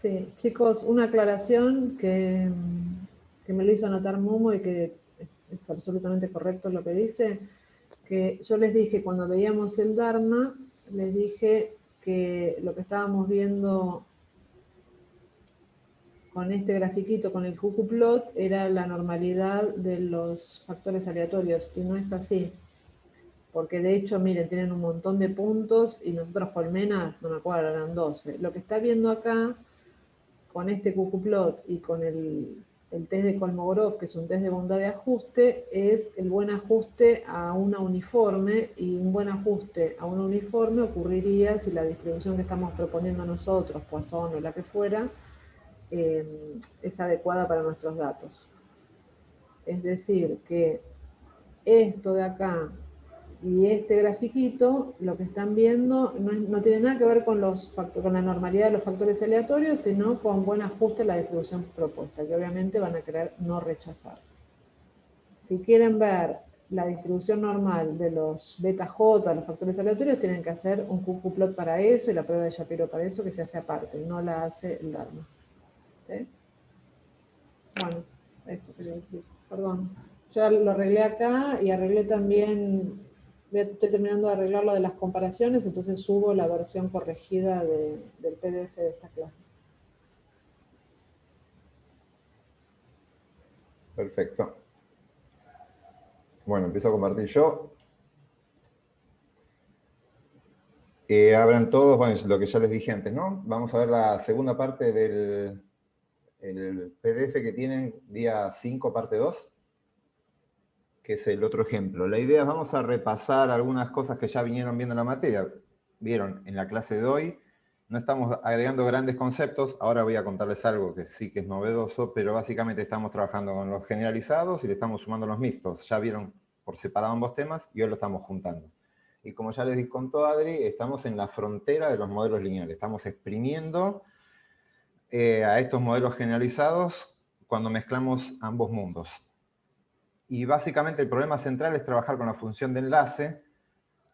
Sí, chicos, una aclaración que me lo hizo anotar Momo y que es absolutamente correcto lo que dice, que yo les dije cuando veíamos el Dharma, les dije que lo que estábamos viendo con este grafiquito, con el cucuplot, era la normalidad de los factores aleatorios, y no es así. Porque de hecho, miren, tienen un montón de puntos y nosotros colmenas, no me acuerdo, eran 12. Lo que está viendo acá, con este cucuplot y con el test de Kolmogorov, que es un test de bondad de ajuste, es el buen ajuste a una uniforme, y un buen ajuste a una uniforme ocurriría si la distribución que estamos proponiendo nosotros, Poisson o la que fuera, es adecuada para nuestros datos. Es decir, que esto de acá y este grafiquito, lo que están viendo, no tiene nada que ver con la normalidad de los factores aleatorios, sino con buen ajuste a la distribución propuesta, que obviamente van a querer no rechazar. Si quieren ver la distribución normal de los beta J, los factores aleatorios, tienen que hacer un QQ-plot para eso y la prueba de Shapiro para eso, que se hace aparte, no la hace el Dharma. ¿Sí? Bueno, eso quería decir. Perdón. Ya lo arreglé acá y arreglé también, estoy terminando de arreglar lo de las comparaciones, entonces subo la versión corregida del PDF de esta clase. Perfecto. Bueno, empiezo a compartir yo. Abran todos, bueno, lo que ya les dije antes, ¿no? Vamos a ver la segunda parte del PDF que tienen, día 5, parte 2, que es el otro ejemplo. La idea es, vamos a repasar algunas cosas que ya vinieron viendo en la materia. Vieron en la clase de hoy, no estamos agregando grandes conceptos, ahora voy a contarles algo que sí que es novedoso, pero básicamente estamos trabajando con los generalizados y le estamos sumando los mixtos. Ya vieron por separado ambos temas y hoy lo estamos juntando. Y como ya les contó Adri, estamos en la frontera de los modelos lineales. Estamos exprimiendo a estos modelos generalizados cuando mezclamos ambos mundos. Y básicamente el problema central es trabajar con la función de enlace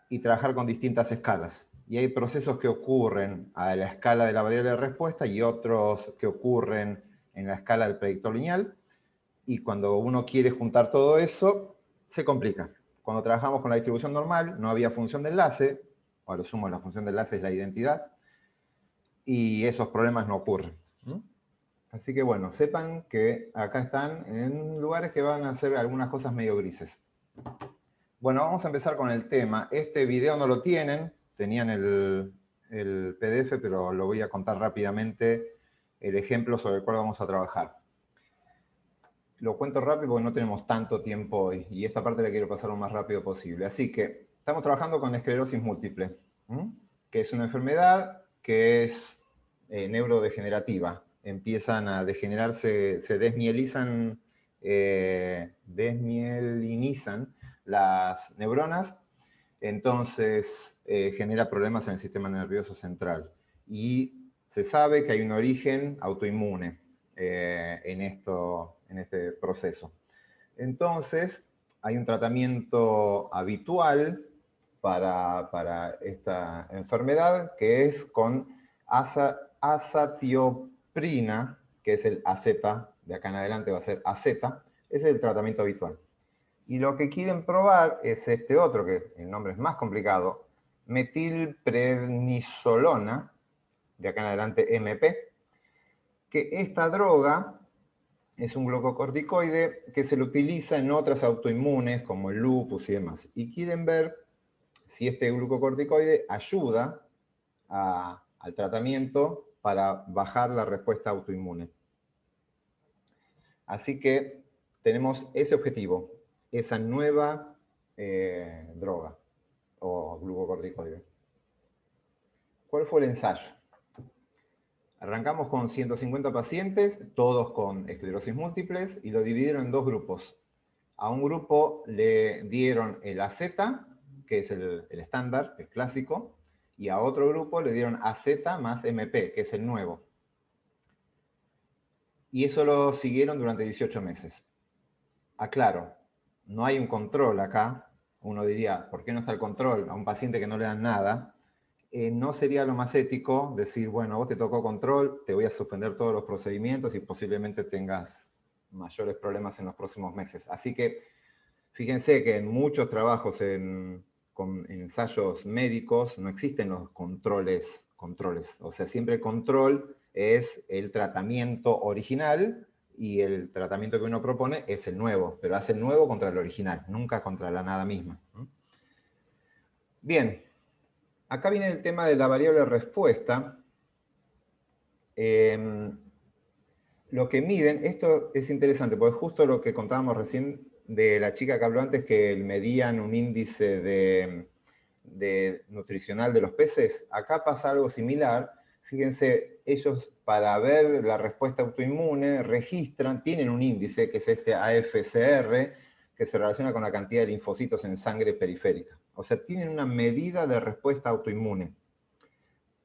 y trabajar con distintas escalas. Y hay procesos que ocurren a la escala de la variable de respuesta y otros que ocurren en la escala del predictor lineal. Y cuando uno quiere juntar todo eso, se complica. Cuando trabajamos con la distribución normal, no había función de enlace, o a lo sumo la función de enlace es la identidad, y esos problemas no ocurren. Así que bueno, sepan que acá están en lugares que van a hacer algunas cosas medio grises. Bueno, vamos a empezar con el tema. Este video no lo tienen, tenían el PDF, pero lo voy a contar rápidamente el ejemplo sobre el cual vamos a trabajar. Lo cuento rápido porque no tenemos tanto tiempo hoy, y esta parte la quiero pasar lo más rápido posible. Así que estamos trabajando con esclerosis múltiple, que es una enfermedad que es neurodegenerativa. Empiezan a degenerarse, se desmielinizan las neuronas, entonces genera problemas en el sistema nervioso central. Y se sabe que hay un origen autoinmune en este proceso. Entonces, hay un tratamiento habitual para esta enfermedad, que es con azatioprina, que es el AZ, de acá en adelante va a ser AZ, ese es el tratamiento habitual. Y lo que quieren probar es este otro, que el nombre es más complicado, metilprednisolona, de acá en adelante MP, que esta droga es un glucocorticoide que se lo utiliza en otras autoinmunes como el lupus y demás. Y quieren ver si este glucocorticoide ayuda al tratamiento para bajar la respuesta autoinmune. Así que tenemos ese objetivo, esa nueva droga o glucocorticoide. ¿Cuál fue el ensayo? Arrancamos con 150 pacientes, todos con esclerosis múltiples, y lo dividieron en dos grupos. A un grupo le dieron el AZ, que es el estándar, el clásico, y a otro grupo le dieron AZ más MP, que es el nuevo. Y eso lo siguieron durante 18 meses. Aclaro, no hay un control acá. Uno diría, ¿por qué no está el control a un paciente que no le dan nada? no sería lo más ético decir, bueno, vos te tocó control, te voy a suspender todos los procedimientos y posiblemente tengas mayores problemas en los próximos meses. Así que fíjense que en muchos trabajos con ensayos médicos no existen los controles. O sea, siempre el control es el tratamiento original y el tratamiento que uno propone es el nuevo, pero hace el nuevo contra el original, nunca contra la nada misma. Bien, acá viene el tema de la variable respuesta. Lo que miden, esto es interesante, porque justo lo que contábamos recién de la chica que habló antes, que medían un índice de nutricional de los peces, acá pasa algo similar. Fíjense, ellos para ver la respuesta autoinmune registran, tienen un índice que es este AFCR, que se relaciona con la cantidad de linfocitos en sangre periférica. O sea, tienen una medida de respuesta autoinmune.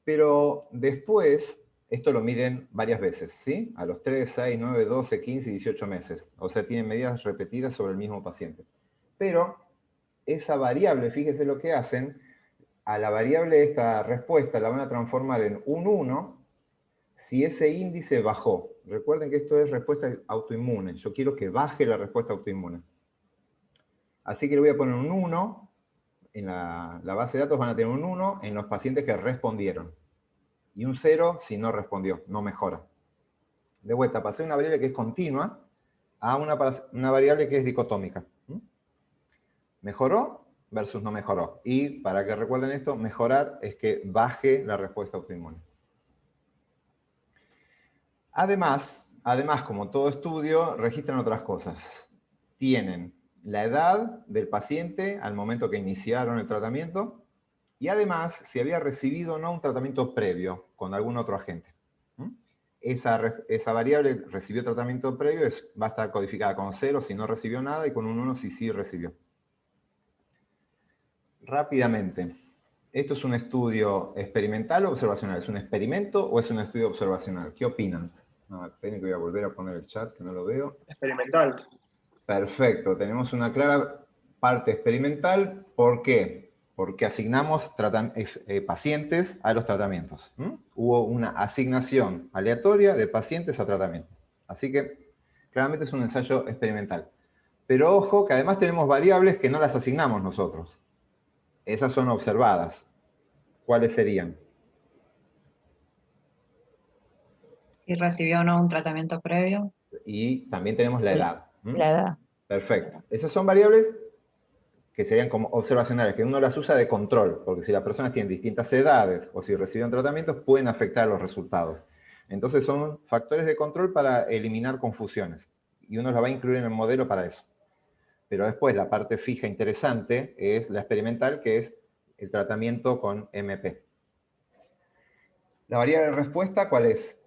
Pero después, esto lo miden varias veces, ¿sí? A los 3, 6, 9, 12, 15 y 18 meses. O sea, tienen medidas repetidas sobre el mismo paciente. Pero esa variable, fíjese lo que hacen, a la variable esta respuesta la van a transformar en un 1 si ese índice bajó. Recuerden que esto es respuesta autoinmune. Yo quiero que baje la respuesta autoinmune. Así que le voy a poner un 1. En la base de datos van a tener un 1 en los pacientes que respondieron. Y un 0 si no respondió, no mejora. De vuelta, pasé una variable que es continua a una variable que es dicotómica. ¿Mejoró versus no mejoró? Y para que recuerden esto, mejorar es que baje la respuesta autoinmune. Además, como todo estudio, registran otras cosas. Tienen la edad del paciente al momento que iniciaron el tratamiento y además si había recibido o no un tratamiento previo con algún otro agente. Esa variable recibió tratamiento previo va a estar codificada con 0 si no recibió nada y con un 1 si sí recibió. Rápidamente, ¿esto es un estudio experimental o observacional? ¿Es un experimento o es un estudio observacional? ¿Qué opinan? Esperen que voy a volver a poner el chat, que no lo veo. Experimental. Perfecto, tenemos una clara parte experimental. ¿Por qué? Porque asignamos pacientes a los tratamientos. Hubo una asignación aleatoria de pacientes a tratamiento. Así que claramente es un ensayo experimental. Pero ojo que además tenemos variables que no las asignamos nosotros. Esas son observadas. ¿Cuáles serían? Si recibió o no un tratamiento previo. Y también tenemos la edad. La edad. Perfecto. Esas son variables que serían como observacionales, que uno las usa de control, porque si las personas tienen distintas edades o si recibieron tratamientos, pueden afectar los resultados. Entonces son factores de control para eliminar confusiones. Y uno los va a incluir en el modelo para eso. Pero después la parte fija interesante es la experimental, que es el tratamiento con MP. ¿La variable de respuesta cuál es?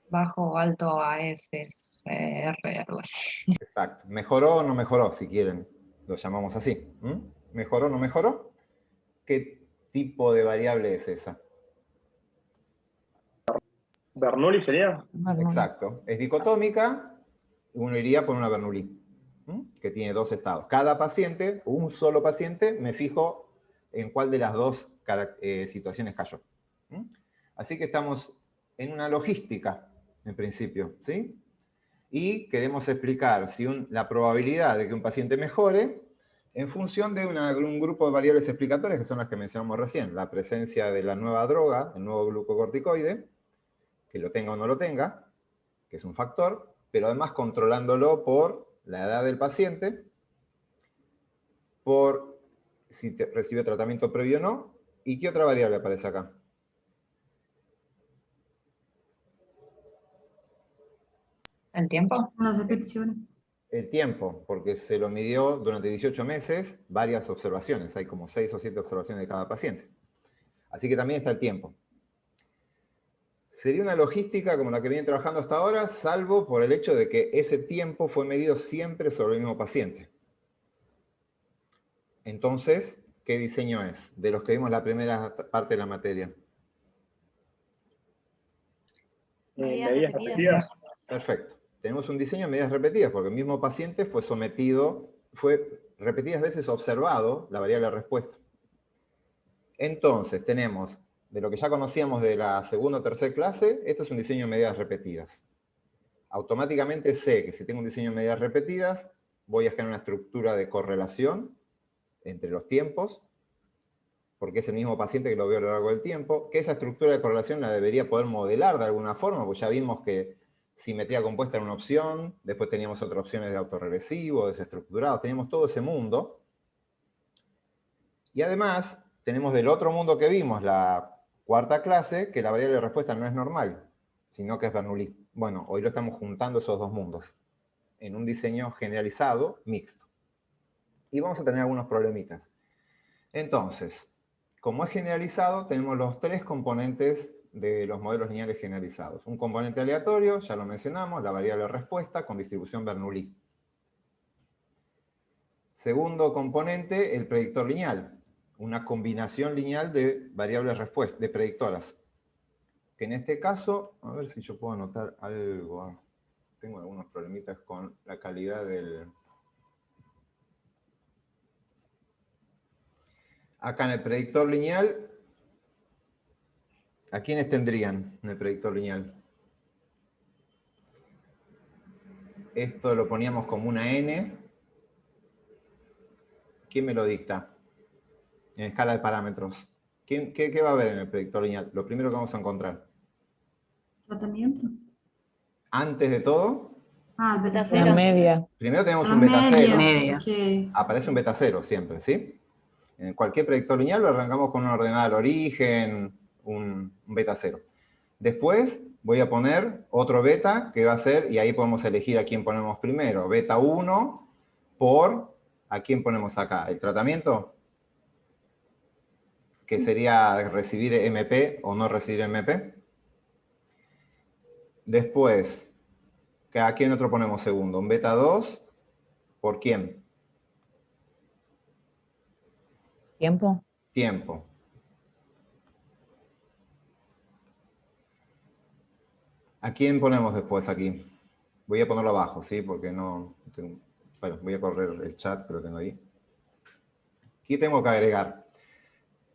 Bajo o alto AFCR, algo así. Exacto. ¿Mejoró o no mejoró, si quieren? Lo llamamos así. ¿Mejoró o no mejoró? ¿Qué tipo de variable es esa? ¿Bernoulli sería? Exacto. Es dicotómica, uno iría por una Bernoulli, que tiene dos estados. Cada paciente, un solo paciente, me fijo en cuál de las dos situaciones cayó. Así que estamos en una logística, en principio, ¿sí? Y queremos explicar si la probabilidad de que un paciente mejore en función de un grupo de variables explicatorias que son las que mencionamos recién. La presencia de la nueva droga, el nuevo glucocorticoide, que lo tenga o no lo tenga, que es un factor, pero además controlándolo por la edad del paciente, por si recibe tratamiento previo o no, y qué otra variable aparece acá. ¿El tiempo? Las repeticiones. El tiempo, porque se lo midió durante 18 meses, varias observaciones, hay como 6 o 7 observaciones de cada paciente. Así que también está el tiempo. Sería una logística como la que vienen trabajando hasta ahora, salvo por el hecho de que ese tiempo fue medido siempre sobre el mismo paciente. Entonces, ¿qué diseño es? De los que vimos la primera parte de la materia. Medidas repetidas. Perfecto. Tenemos un diseño de medidas repetidas, porque el mismo paciente fue sometido, fue repetidas veces observado la variable respuesta. Entonces, tenemos, de lo que ya conocíamos de la segunda o tercera clase, esto es un diseño de medidas repetidas. Automáticamente sé que si tengo un diseño de medidas repetidas, voy a generar una estructura de correlación entre los tiempos, porque es el mismo paciente que lo veo a lo largo del tiempo, que esa estructura de correlación la debería poder modelar de alguna forma, porque ya vimos que simetría compuesta era una opción, después teníamos otras opciones de autorregresivo, desestructurado, teníamos todo ese mundo. Y además, tenemos del otro mundo que vimos, la cuarta clase, que la variable de respuesta no es normal, sino que es Bernoulli. Bueno, hoy lo estamos juntando esos dos mundos, en un diseño generalizado, mixto. Y vamos a tener algunos problemitas. Entonces, como es generalizado, tenemos los tres componentes de los modelos lineales generalizados. Un componente aleatorio, ya lo mencionamos, la variable de respuesta con distribución Bernoulli. Segundo componente, el predictor lineal, una combinación lineal de variables respuestas, de predictoras. Que en este caso, a ver si yo puedo anotar algo. Tengo algunos problemitas con la calidad del... Acá en el predictor lineal, ¿a quiénes tendrían en el predictor lineal? Esto lo poníamos como una n. ¿Quién me lo dicta? En escala de parámetros. ¿Qué va a haber en el predictor lineal? Lo primero que vamos a encontrar. Tratamiento. Antes de todo, Ah, el beta Beta cero. cero. La media. primero tenemos La un beta cero. media. Que- Aparece un beta cero siempre, ¿sí? En cualquier predictor lineal lo arrancamos con una ordenada al origen, un beta cero. Después voy a poner otro beta que va a ser, y ahí podemos elegir a quién ponemos primero, beta 1 por, ¿a quién ponemos acá? ¿El tratamiento? Que sería recibir MP o no recibir MP. Después, ¿a quién otro ponemos segundo? ¿Un beta 2? ¿Por quién? ¿Tiempo? Tiempo. ¿A quién ponemos después aquí? Voy a ponerlo abajo, ¿sí? Porque no... Bueno, voy a correr el chat, que lo tengo ahí. Aquí tengo que agregar.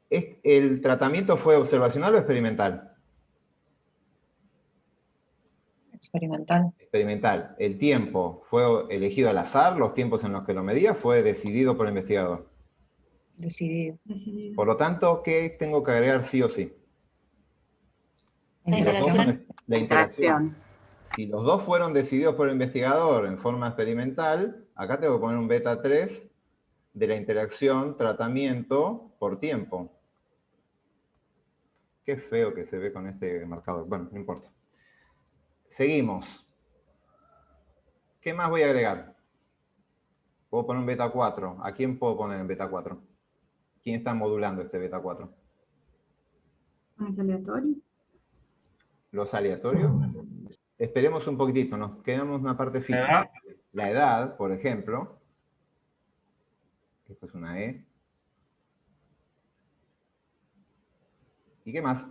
¿El tratamiento fue observacional o experimental? Experimental. Experimental. ¿El tiempo fue elegido al azar? ¿Los tiempos en los que lo medía fue decidido por el investigador? Decidido. decidido. Por lo tanto, ¿qué tengo que agregar sí o sí? La Si los dos interacción. son- la interacción. Si los dos fueron decididos por el investigador en forma experimental, acá tengo que poner un beta 3 de la interacción tratamiento por tiempo. Qué feo que se ve con este marcador. Bueno, no importa. Seguimos. ¿Qué más voy a agregar? Puedo poner un beta 4. ¿A quién puedo poner en beta 4? ¿Quién está modulando este beta 4? ¿Es aleatorio? ¿Los aleatorios? Esperemos un poquitito, nos quedamos en una parte fija. ¿La edad? La edad, por ejemplo. Esto es una E. ¿Y qué más?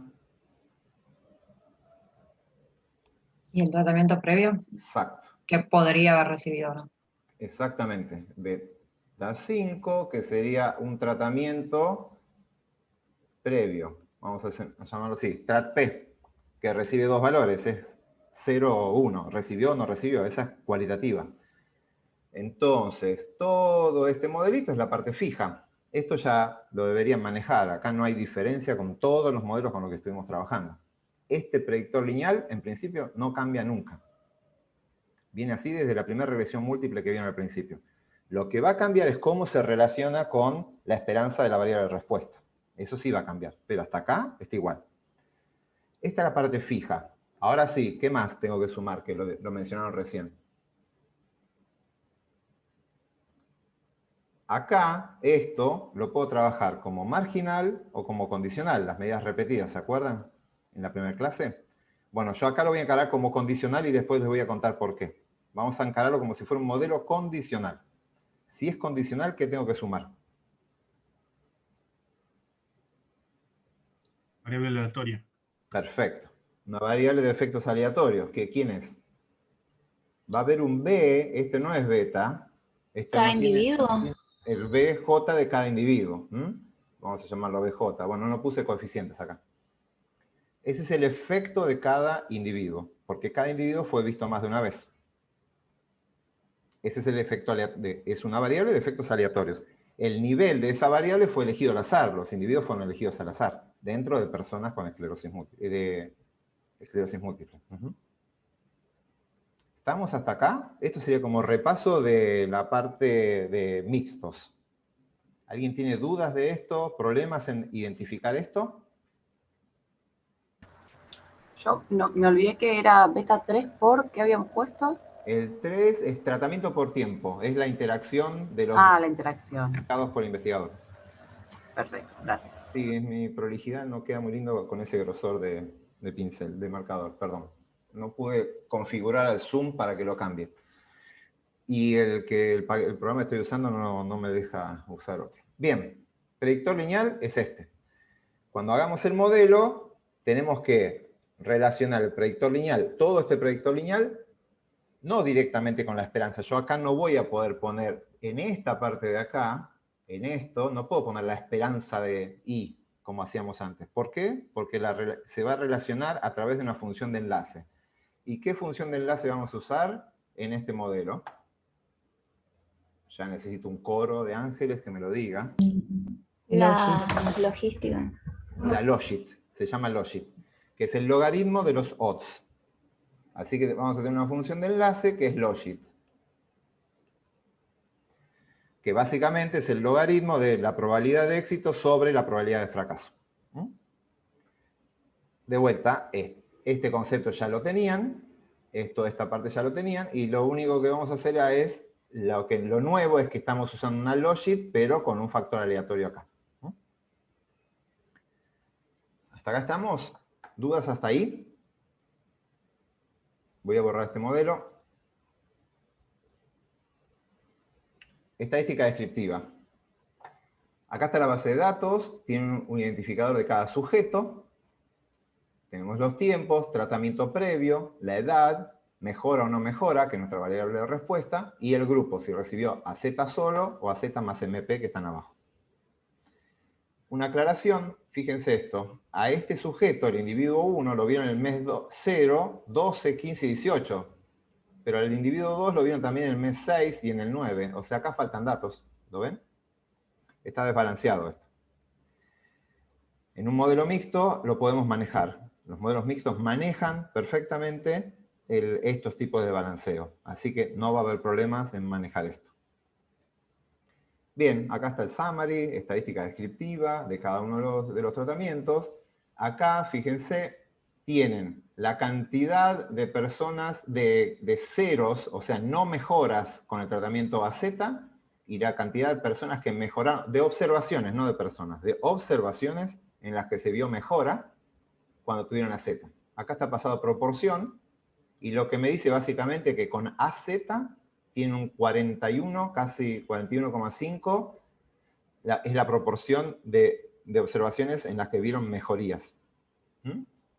Y el tratamiento previo, Exacto. que podría haber recibido, ¿no? Exactamente. Beta 5, que sería un tratamiento previo. Vamos a llamarlo así. Trat P, que recibe dos valores. Es 0 o 1. ¿Recibió o no recibió? Esa es cualitativa. Entonces, todo este modelito es la parte fija. Esto ya lo deberían manejar. Acá no hay diferencia con todos los modelos con los que estuvimos trabajando. Este predictor lineal, en principio, no cambia nunca. Viene así desde la primera regresión múltiple que vieron al principio. Lo que va a cambiar es cómo se relaciona con la esperanza de la variable de respuesta. Eso sí va a cambiar, pero hasta acá está igual. Esta es la parte fija. Ahora sí, ¿qué más tengo que sumar? Que lo mencionaron recién. Acá, esto lo puedo trabajar como marginal o como condicional, las medidas repetidas, ¿se acuerdan? En la primera clase. Bueno, yo acá lo voy a encarar como condicional y después les voy a contar por qué. Vamos a encararlo como si fuera un modelo condicional. Si es condicional, ¿qué tengo que sumar? Variable aleatoria. Perfecto. Una variable de efectos aleatorios. ¿Quién es? Va a haber un B, este no es beta. Este Cada no tiene- individuo. el BJ de cada individuo. Vamos a llamarlo BJ. Bueno, no puse coeficientes acá. Ese es el efecto de cada individuo, porque cada individuo fue visto más de una vez. Ese es el efecto, es una variable de efectos aleatorios. El nivel de esa variable fue elegido al azar, los individuos fueron elegidos al azar, dentro de personas con esclerosis múltiple. ¿Estamos hasta acá? Esto sería como repaso de la parte de mixtos. ¿Alguien tiene dudas de esto? ¿Problemas en identificar esto? Yo no, me olvidé que era beta 3 por, ¿qué habíamos puesto? El 3 es tratamiento por tiempo, es la interacción de los la interacción. identificados por el investigador. Perfecto, gracias. Sí, mi prolijidad no queda muy lindo con ese grosor de pincel, de marcador, perdón. No pude configurar el zoom para que lo cambie. Y el programa que estoy usando no me deja usar otro. Bien, predictor lineal es este. Cuando hagamos el modelo, tenemos que relacionar el predictor lineal, todo este predictor lineal, no directamente con la esperanza. Yo acá no voy a poder poner en esta parte de acá, en esto, no puedo poner la esperanza de I, como hacíamos antes. ¿Por qué? Porque se va a relacionar a través de una función de enlace. ¿Y qué función de enlace vamos a usar en este modelo? Ya necesito un coro de ángeles que me lo diga. La logística. La logit, se llama logit, que es el logaritmo de los odds. Así que vamos a tener una función de enlace que es logit, que básicamente es el logaritmo de la probabilidad de éxito sobre la probabilidad de fracaso. De vuelta, este concepto ya lo tenían, esta parte ya lo tenían, y lo único que vamos a hacer es, lo nuevo es que estamos usando una logit, pero con un factor aleatorio acá. ¿Hasta acá estamos? ¿Dudas hasta ahí? Voy a borrar este modelo. Estadística descriptiva. Acá está la base de datos, tiene un identificador de cada sujeto. Tenemos los tiempos, tratamiento previo, la edad, mejora o no mejora, que es nuestra variable de respuesta, y el grupo, si recibió AZ solo o AZ más MP, que están abajo. Una aclaración, fíjense esto, a este sujeto, el individuo 1, lo vieron en el mes 0, 12, 15 y 18, pero al individuo 2 lo vieron también en el mes 6 y en el 9, o sea, acá faltan datos, ¿lo ven? Está desbalanceado esto. En un modelo mixto lo podemos manejar. Los modelos mixtos manejan perfectamente estos tipos de balanceo, así que no va a haber problemas en manejar esto. Bien, acá está el summary, estadística descriptiva de cada uno de los tratamientos. Acá, fíjense, tienen la cantidad de personas de ceros, o sea, no mejoras con el tratamiento AZ, y la cantidad de personas que mejoraron, de observaciones, no de personas, de observaciones en las que se vio mejora cuando tuvieron AZ. Acá está pasado a proporción, y lo que me dice básicamente que con AZ tiene un 41, casi 41,5, es la proporción de observaciones en las que vieron mejorías.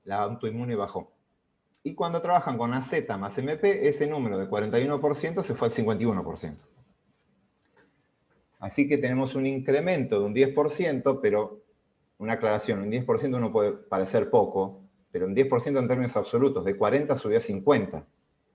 La autoinmune bajó. Y cuando trabajan con AZ más MP, ese número de 41% se fue al 51%. Así que tenemos un incremento de un 10%, pero una aclaración, un 10% no puede parecer poco, pero un 10% en términos absolutos, de 40 subió a 50.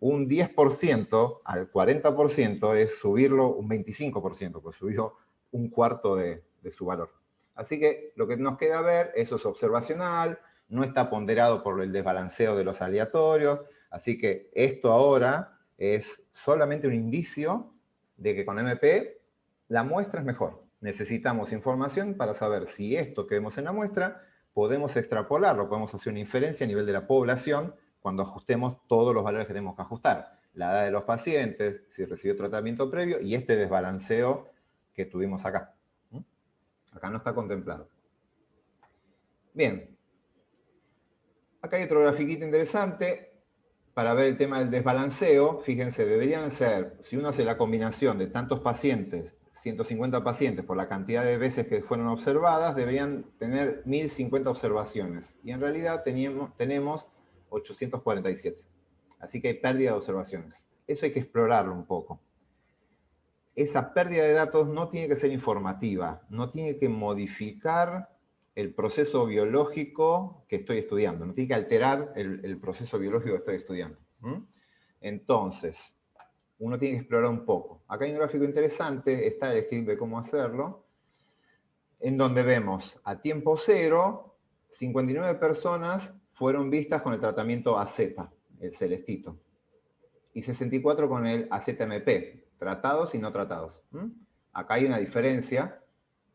Un 10% al 40% es subirlo un 25%, pues subió un cuarto de su valor. Así que lo que nos queda ver, eso es observacional, no está ponderado por el desbalanceo de los aleatorios, así que esto ahora es solamente un indicio de que con MP la muestra es mejor. Necesitamos información para saber si esto que vemos en la muestra podemos extrapolarlo, podemos hacer una inferencia a nivel de la población cuando ajustemos todos los valores que tenemos que ajustar. La edad de los pacientes, si recibió tratamiento previo, y este desbalanceo que tuvimos acá. Acá no está contemplado. Bien. Acá hay otro grafiquito interesante para ver el tema del desbalanceo. Fíjense, deberían ser, si uno hace la combinación de tantos pacientes, 150 pacientes por la cantidad de veces que fueron observadas, deberían tener 1050 observaciones. Y en realidad tenemos 847. Así que hay pérdida de observaciones. Eso hay que explorarlo un poco. esa pérdida de datos no tiene que ser informativa, no tiene que modificar el proceso biológico que estoy estudiando, no tiene que alterar el proceso biológico que estoy estudiando. Entonces, uno tiene que explorar un poco. Acá hay un gráfico interesante, está el script de cómo hacerlo, en donde vemos a tiempo cero, 59 personas fueron vistas con el tratamiento AZ, el celestito, y 64 con el AZMP, tratados y no tratados. Acá hay una diferencia.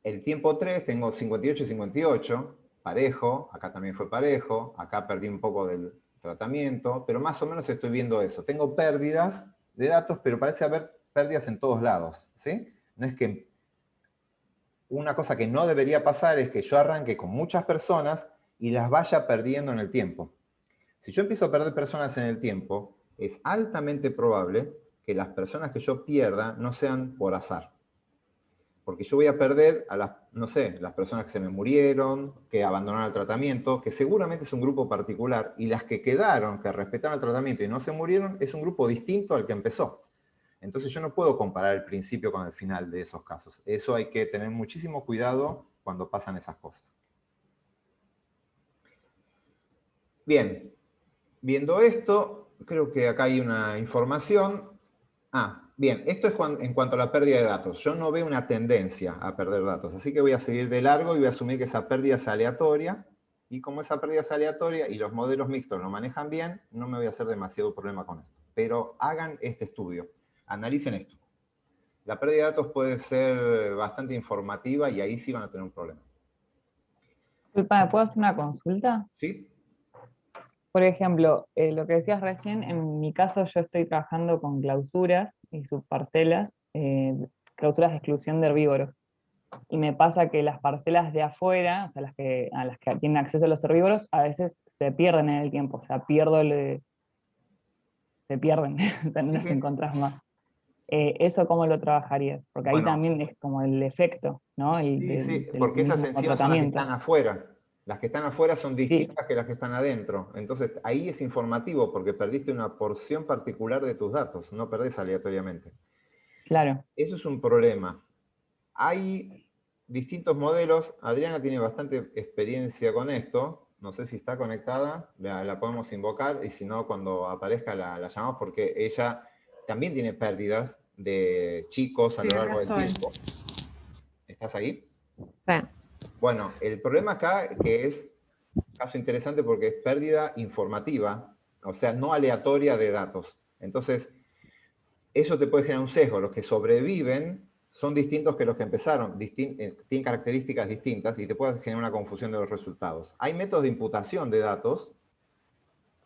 El tiempo 3 tengo 58 y 58, parejo, acá también fue parejo, acá perdí un poco del tratamiento, pero más o menos estoy viendo eso. Tengo pérdidas de datos, pero parece haber pérdidas en todos lados, ¿sí? No es que... Una cosa que no debería pasar es que yo arranque con muchas personas y las vaya perdiendo en el tiempo. Si yo empiezo a perder personas en el tiempo, es altamente probable que las personas que yo pierda no sean por azar. Porque yo voy a perder a las, no sé, las personas que se me murieron, que abandonaron el tratamiento, que seguramente es un grupo particular, y las que quedaron, que respetaron el tratamiento y no se murieron, es un grupo distinto al que empezó. Entonces yo no puedo comparar el principio con el final de esos casos. Eso hay que tener muchísimo cuidado cuando pasan esas cosas. Bien, viendo esto, creo que acá hay una información. Bien, esto es en cuanto a la pérdida de datos. Yo no veo una tendencia a perder datos, así que voy a seguir de largo y voy a asumir que esa pérdida es aleatoria. Y como esa pérdida es aleatoria y los modelos mixtos lo manejan bien, no me voy a hacer demasiado problema con esto. Pero hagan este estudio. Analicen esto. La pérdida de datos puede ser bastante informativa y ahí sí van a tener un problema. Disculpa, ¿me puedo hacer una consulta? ¿Sí? Por ejemplo, lo que decías recién, en mi caso yo estoy trabajando con clausuras y subparcelas, clausuras de exclusión de herbívoros. Y me pasa que las parcelas de afuera, o sea, a las que tienen acceso a los herbívoros, a veces se pierden en el tiempo. O sea, se pierden, no las encontrás más. ¿Eso cómo lo trabajarías? Porque ahí también es como el efecto, ¿no? Sí, porque esas enzimas son las que están afuera. Las que están afuera son distintas que las que están adentro. Entonces, ahí es informativo porque perdiste una porción particular de tus datos, no perdés aleatoriamente. Claro. Eso es un problema. Hay distintos modelos. Adriana tiene bastante experiencia con esto. No sé si está conectada, la podemos invocar, y si no, cuando aparezca la llamamos, porque ella también tiene pérdidas de chicos a lo largo del tiempo. ¿Estás ahí? Sí. Bueno, el problema acá, que es un caso interesante porque es pérdida informativa, o sea, no aleatoria de datos. Entonces, eso te puede generar un sesgo. Los que sobreviven son distintos que los que empezaron, tienen características distintas y te puede generar una confusión de los resultados. Hay métodos de imputación de datos,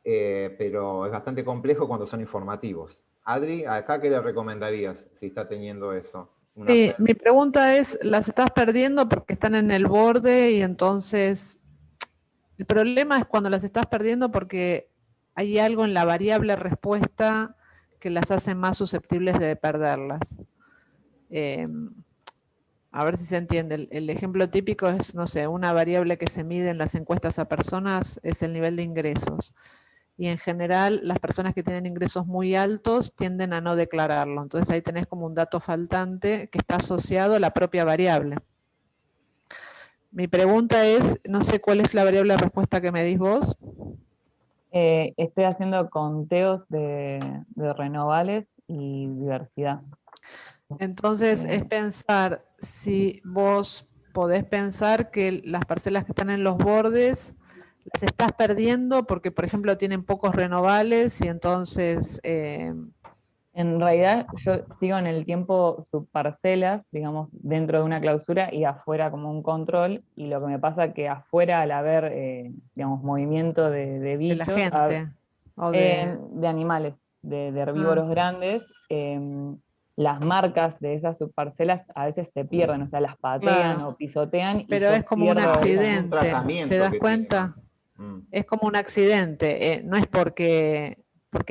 pero es bastante complejo cuando son informativos. Adri, ¿acá qué le recomendarías si está teniendo eso? Sí, mi pregunta es, ¿las estás perdiendo porque están en el borde y entonces el problema es cuando las estás perdiendo porque hay algo en la variable respuesta que las hace más susceptibles de perderlas? A ver si se entiende. El ejemplo típico es, no sé, una variable que se mide en las encuestas a personas es el nivel de ingresos. Y en general las personas que tienen ingresos muy altos tienden a no declararlo. Entonces ahí tenés como un dato faltante que está asociado a la propia variable. Mi pregunta es, no sé cuál es la variable de respuesta que me dis vos. Estoy haciendo conteos de renovales y diversidad. Entonces es pensar si vos podés pensar que las parcelas que están en los bordes las estás perdiendo porque, por ejemplo, tienen pocos renovales y entonces... En realidad yo sigo en el tiempo subparcelas, digamos, dentro de una clausura y afuera como un control, y lo que me pasa es que afuera al haber, digamos, movimiento de bichos... De la gente. De animales, de herbívoros grandes, las marcas de esas subparcelas a veces se pierden, o sea, las patean o pisotean. Pero es como un accidente, ¿te das cuenta? Es como un accidente, no es porque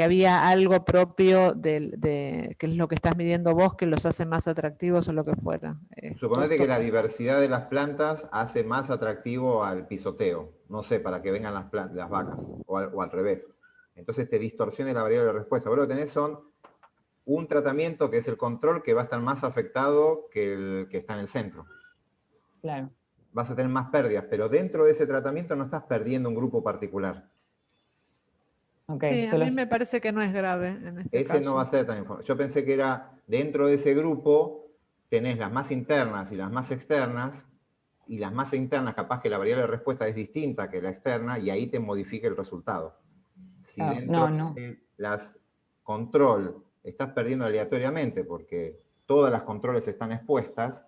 había algo propio que es lo que estás midiendo vos que los hace más atractivos o lo que fuera. Suponete que la diversidad de las plantas hace más atractivo al pisoteo, no sé, para que vengan las vacas, o al revés. Entonces te distorsiona la variable de respuesta. Vos lo que tenés son un tratamiento que es el control que va a estar más afectado que el que está en el centro. Claro. Vas a tener más pérdidas, pero dentro de ese tratamiento no estás perdiendo un grupo particular. Okay, Sí, a mí me parece que no es grave en este Ese caso. no va a ser tan importante. Yo pensé que era, dentro de ese grupo, tenés las más internas y las más externas, y las más internas capaz que la variable de respuesta es distinta que la externa, y ahí te modifica el resultado. Si dentro de las control estás perdiendo aleatoriamente, porque todas las controles están expuestas,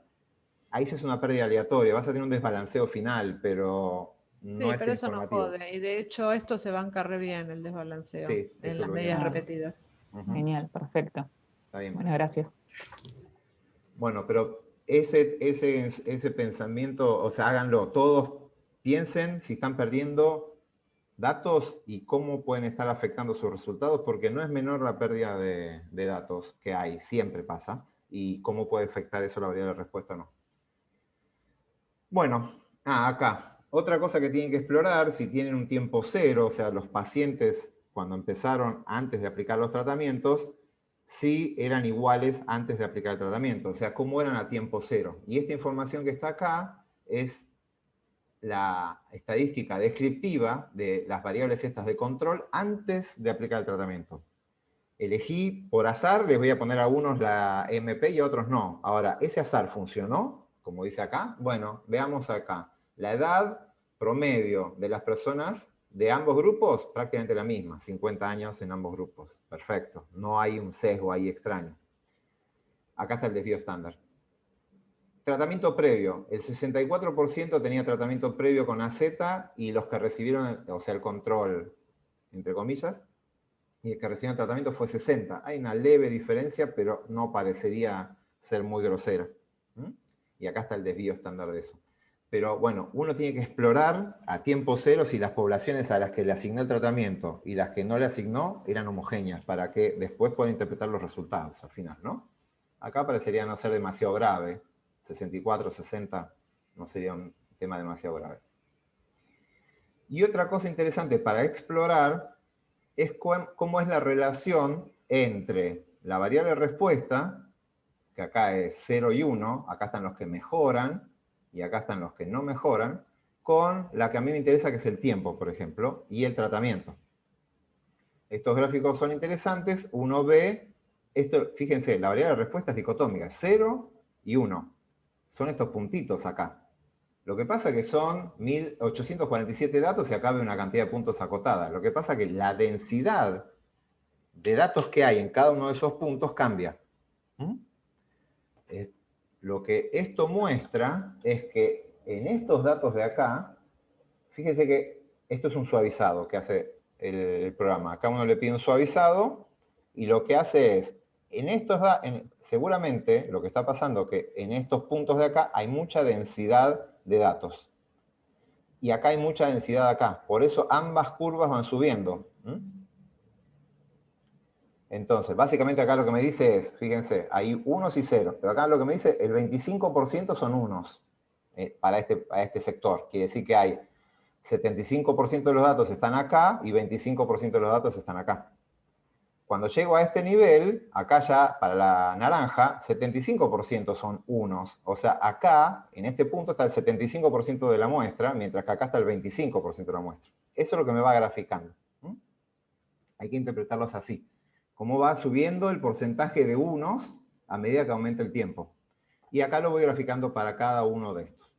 ahí sí es una pérdida aleatoria, vas a tener un desbalanceo final, pero no es pero eso no informativo. jode. Y de hecho esto se banca re bien, el desbalanceo, Sí, en eso las lo medidas veníamos. repetidas. Genial, perfecto. Está bien. Bueno, gracias. Bueno, pero ese pensamiento, o sea, háganlo, todos piensen si están perdiendo datos y cómo pueden estar afectando sus resultados, porque no es menor la pérdida de datos que hay, siempre pasa, y cómo puede afectar eso la variable de respuesta o no. Bueno, acá, otra cosa que tienen que explorar, si tienen un tiempo cero, o sea, los pacientes cuando empezaron antes de aplicar los tratamientos, sí eran iguales antes de aplicar el tratamiento, o sea, cómo eran a tiempo cero. Y esta información que está acá es la estadística descriptiva de las variables estas de control antes de aplicar el tratamiento. Elegí por azar, les voy a poner a unos la MP y a otros no. Ahora, ¿ese azar funcionó? Como dice acá. Bueno, veamos acá. La edad promedio de las personas de ambos grupos, prácticamente la misma, 50 años en ambos grupos. Perfecto, no hay un sesgo ahí extraño. Acá está el desvío estándar. Tratamiento previo, el 64% tenía tratamiento previo con AZ y los que recibieron, o sea, el control, entre comillas, y el que recibió el tratamiento fue 60. Hay una leve diferencia, pero no parecería ser muy grosera. Y acá está el desvío estándar de eso. Pero bueno, uno tiene que explorar a tiempo cero si las poblaciones a las que le asignó el tratamiento y las que no le asignó eran homogéneas, para que después puedan interpretar los resultados al final, ¿no? Acá parecería no ser demasiado grave. 64, 60 no sería un tema demasiado grave. Y otra cosa interesante para explorar es cómo es la relación entre la variable respuesta, que acá es 0 y 1, acá están los que mejoran, y acá están los que no mejoran, con la que a mí me interesa, que es el tiempo, por ejemplo, y el tratamiento. Estos gráficos son interesantes, uno ve, esto, fíjense, la variable de respuesta es dicotómica, 0 y 1. Son estos puntitos acá. Lo que pasa es que son 1847 datos y acá ve una cantidad de puntos acotada. Lo que pasa es que la densidad de datos que hay en cada uno de esos puntos cambia. Lo que esto muestra es que en estos datos de acá, fíjense que esto es un suavizado que hace el programa. Acá uno le pide un suavizado y lo que hace es, seguramente lo que está pasando es que en estos puntos de acá hay mucha densidad de datos. Y acá hay mucha densidad acá. Por eso ambas curvas van subiendo. Entonces, básicamente acá lo que me dice es, fíjense, hay unos y ceros, pero acá lo que me dice, el 25% son unos para este sector. Quiere decir que hay 75% de los datos están acá y 25% de los datos están acá. Cuando llego a este nivel, acá ya, para la naranja, 75% son unos. O sea, acá, en este punto, está el 75% de la muestra, mientras que acá está el 25% de la muestra. Eso es lo que me va graficando. Hay que interpretarlos así. Cómo va subiendo el porcentaje de unos a medida que aumenta el tiempo. Y acá lo voy graficando para cada uno de estos.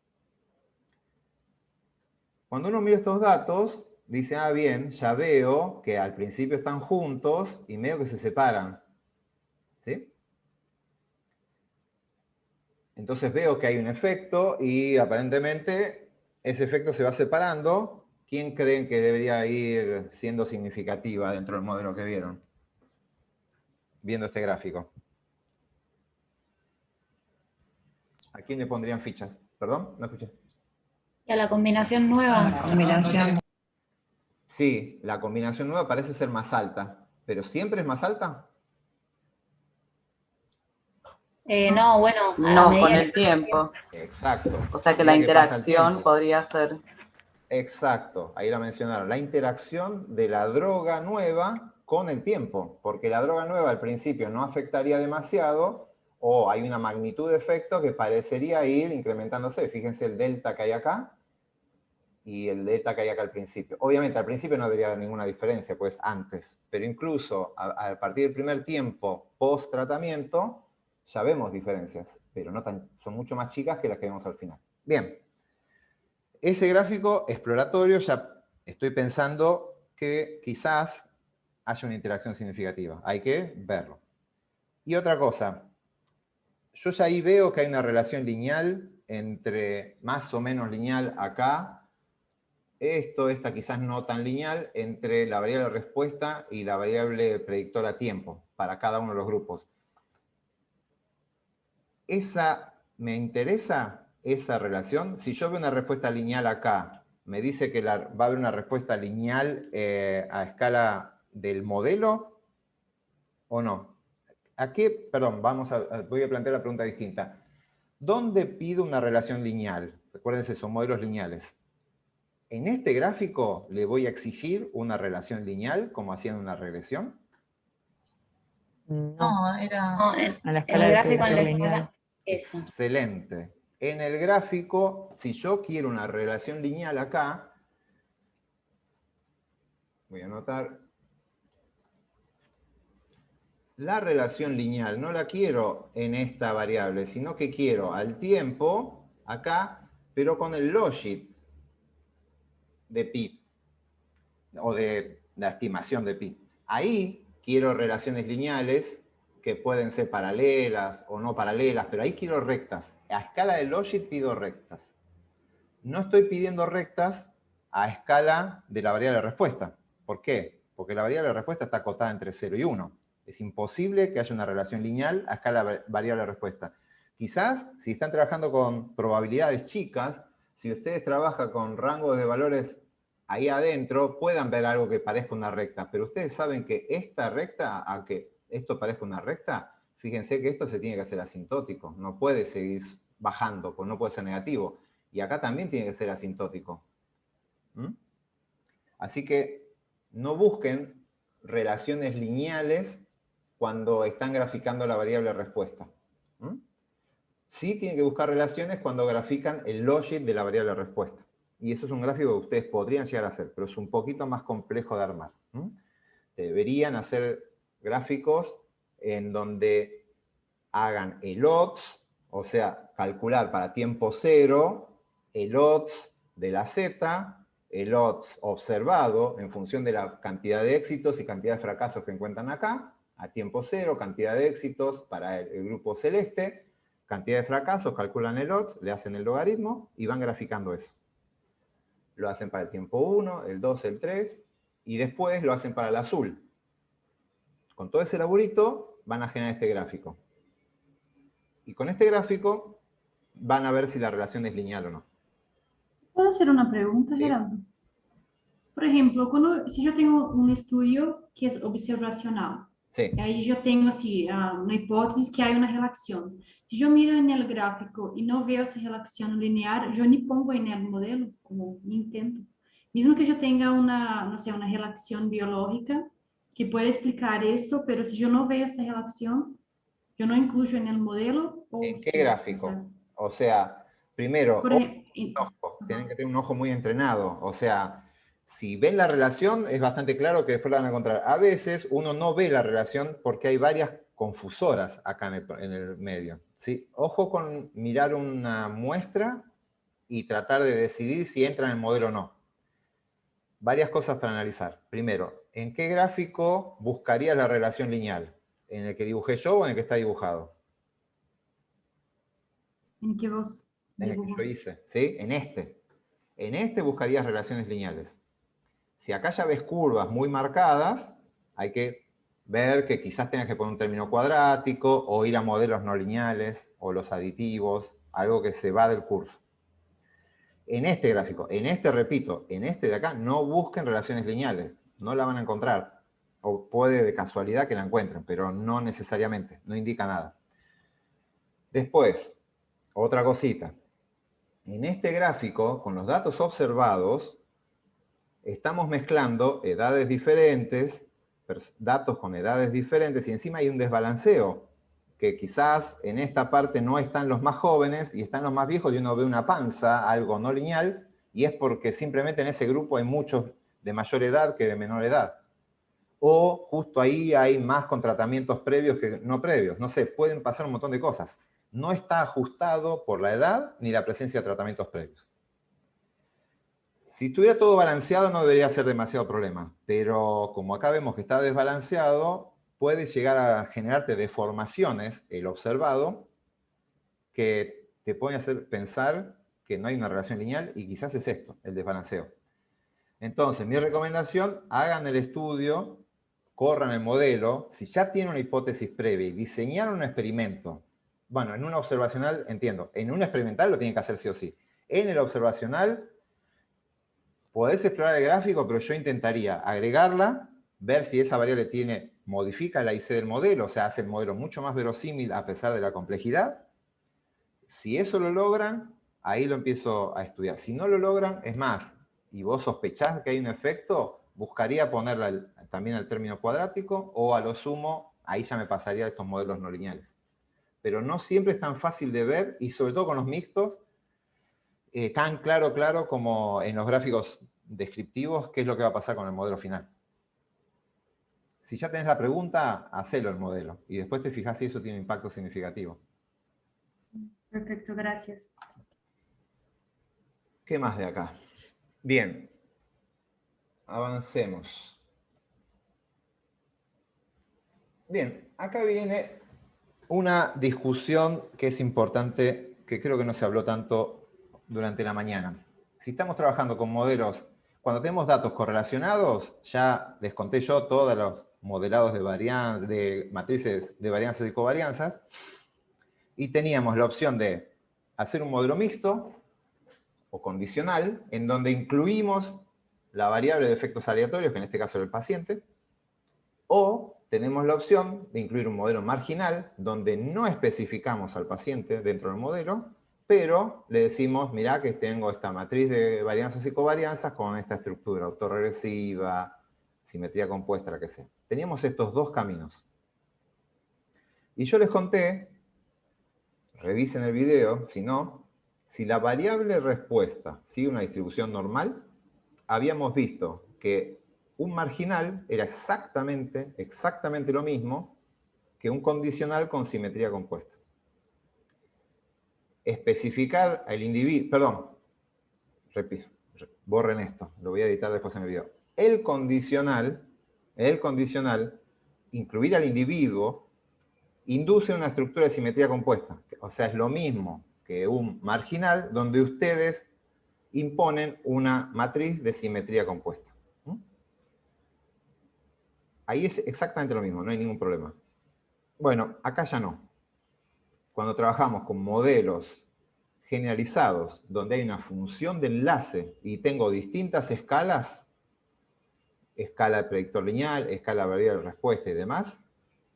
Cuando uno mira estos datos, dice, ah, bien, ya veo que al principio están juntos y medio que se separan. ¿Sí? Entonces veo que hay un efecto y aparentemente ese efecto se va separando. ¿Quién creen que debería ir siendo significativa dentro del modelo que vieron? Viendo este gráfico. ¿A quién le pondrían fichas? ¿Perdón? No escuché. Y a la combinación nueva. La combinación. Sí, la combinación nueva parece ser más alta. ¿Pero siempre es más alta? No, bueno, a No, medida con que- el tiempo. Exacto. O sea que A la medida pasa el interacción tiempo. podría ser... Exacto, ahí la mencionaron. La interacción de la droga nueva con el tiempo, porque la droga nueva al principio no afectaría demasiado, o hay una magnitud de efecto que parecería ir incrementándose. Fíjense el delta que hay acá, y el delta que hay acá al principio. Obviamente, al principio no debería haber ninguna diferencia, pues antes. Pero incluso a partir del primer tiempo post-tratamiento, ya vemos diferencias, pero no tan, son mucho más chicas que las que vemos al final. Bien. Ese gráfico exploratorio ya estoy pensando que quizás haya una interacción significativa. Hay que verlo. Y otra cosa. Yo ya ahí veo que hay una relación lineal entre, más o menos lineal acá, esta quizás no tan lineal, entre la variable respuesta y la variable predictora tiempo, para cada uno de los grupos. ¿Me interesa esa relación? Si yo veo una respuesta lineal acá, ¿me dice que va a haber una respuesta lineal a escala del modelo o no? Perdón, voy a plantear la pregunta distinta. ¿Dónde pido una relación lineal? Recuérdense, son modelos lineales. ¿En este gráfico le voy a exigir una relación lineal, como hacían una regresión? No, era No, En la en escala el de gráfico en la predictor lineal. escala, eso. Excelente. En el gráfico, si yo quiero una relación lineal acá, voy a anotar, la relación lineal no la quiero en esta variable, sino que quiero al tiempo, acá, pero con el logit de pi, o de la estimación de pi. Ahí quiero relaciones lineales que pueden ser paralelas o no paralelas, pero ahí quiero rectas. A escala de logit pido rectas. No estoy pidiendo rectas a escala de la variable de respuesta. ¿Por qué? Porque la variable de respuesta está acotada entre 0 y 1. Es imposible que haya una relación lineal a escala variable de respuesta. Quizás, si están trabajando con probabilidades chicas, si ustedes trabajan con rangos de valores ahí adentro, puedan ver algo que parezca una recta, pero ustedes saben que esta recta, a que esto parezca una recta, fíjense que esto se tiene que hacer asintótico, no puede seguir bajando, pues no puede ser negativo. Y acá también tiene que ser asintótico. ¿Mm? Así que no busquen relaciones lineales cuando están graficando la variable respuesta. ¿Mm? Sí tienen que buscar relaciones cuando grafican el logit de la variable respuesta. Y eso es un gráfico que ustedes podrían llegar a hacer, pero es un poquito más complejo de armar. ¿Mm? Deberían hacer gráficos en donde hagan el odds, o sea, calcular para tiempo cero el odds de la z, el odds observado en función de la cantidad de éxitos y cantidad de fracasos que encuentran acá, a tiempo cero, cantidad de éxitos para el grupo celeste, cantidad de fracasos, calculan el odds, le hacen el logaritmo y van graficando eso. Lo hacen para el tiempo 1, el 2, el 3, y después lo hacen para el azul. Con todo ese laburito van a generar este gráfico. Y con este gráfico van a ver si la relación es lineal o no. ¿Puedo hacer una pregunta, Sí. Gerardo? Por ejemplo, si yo tengo un estudio que es observacional, Sí. ahí yo tengo así, una hipótesis que hay una relación. Si yo miro en el gráfico y no veo esa relación lineal, yo ni pongo en el modelo, como ni intento. Mismo que yo tenga no sé, una relación biológica que pueda explicar esto, pero si yo no veo esta relación, yo no incluyo en el modelo. ¿En qué sí, gráfico? O sea, primero, por ejemplo, tienen que tener un ojo muy entrenado. O sea, si ven la relación, es bastante claro que después la van a encontrar. A veces uno no ve la relación porque hay varias confusoras acá en el medio. ¿Sí? Ojo con mirar una muestra y tratar de decidir si entra en el modelo o no. Varias cosas para analizar. Primero, ¿en qué gráfico buscarías la relación lineal? ¿En el que dibujé yo o en el que está dibujado? en que vos En el que yo hice, ¿sí? En este. En este buscarías relaciones lineales. Si acá ya ves curvas muy marcadas, hay que ver que quizás tengas que poner un término cuadrático o ir a modelos no lineales o los aditivos, algo que se va del curso. En este gráfico, repito, en este de acá, no busquen relaciones lineales, no la van a encontrar. O puede de casualidad que la encuentren, pero no necesariamente, no indica nada. Después, otra cosita. En este gráfico, con los datos observados, estamos mezclando edades diferentes, datos con edades diferentes y encima hay un desbalanceo, que quizás en esta parte no están los más jóvenes y están los más viejos y uno ve una panza, algo no lineal, y es porque simplemente en ese grupo hay muchos de mayor edad que de menor edad. O justo ahí hay más con tratamientos previos que no previos. No sé, pueden pasar un montón de cosas. No está ajustado por la edad ni la presencia de tratamientos previos. Si estuviera todo balanceado no debería ser demasiado problema, pero como acá vemos que está desbalanceado, puede llegar a generarte deformaciones, el observado, que te pueden hacer pensar que no hay una relación lineal y quizás es esto, el desbalanceo. Entonces, mi recomendación, hagan el estudio, corran el modelo, si ya tienen una hipótesis previa y diseñaron un experimento, bueno, en una observacional, entiendo, en un experimental lo tienen que hacer sí o sí. En el observacional, podés explorar el gráfico, pero yo intentaría agregarla, ver si esa variable modifica la IC del modelo, o sea, hace el modelo mucho más verosímil a pesar de la complejidad. Si eso lo logran, ahí lo empiezo a estudiar. Si no lo logran, es más, y vos sospechás que hay un efecto, buscaría ponerla también al término cuadrático, o a lo sumo, ahí ya me pasaría a estos modelos no lineales. Pero no siempre es tan fácil de ver, y sobre todo con los mixtos, tan claro como en los gráficos descriptivos, qué es lo que va a pasar con el modelo final. Si ya tenés la pregunta, hacelo el modelo, y después te fijas si eso tiene un impacto significativo. Perfecto, gracias. ¿Qué más de acá? Bien, avancemos. Bien, acá viene una discusión que es importante, que creo que no se habló tanto durante la mañana. Si estamos trabajando con modelos, cuando tenemos datos correlacionados, ya les conté yo todos los modelados de matrices de varianzas y covarianzas, y teníamos la opción de hacer un modelo mixto o condicional, en donde incluimos la variable de efectos aleatorios, que en este caso era el paciente, o tenemos la opción de incluir un modelo marginal, donde no especificamos al paciente dentro del modelo, pero le decimos, mirá que tengo esta matriz de varianzas y covarianzas con esta estructura autorregresiva, simetría compuesta, la que sea. Teníamos estos dos caminos. Y yo les conté, revisen el video, si no, si la variable respuesta sigue una distribución normal, habíamos visto que un marginal era exactamente lo mismo que un condicional con simetría compuesta. Especificar al individuo, perdón, repito, borren esto, lo voy a editar después en el video. El condicional, incluir al individuo, induce una estructura de simetría compuesta. O sea, es lo mismo que un marginal donde ustedes imponen una matriz de simetría compuesta. Ahí es exactamente lo mismo, no hay ningún problema. Bueno, acá ya no. Cuando trabajamos con modelos generalizados, donde hay una función de enlace y tengo distintas escalas, escala de predictor lineal, escala de variable de respuesta y demás,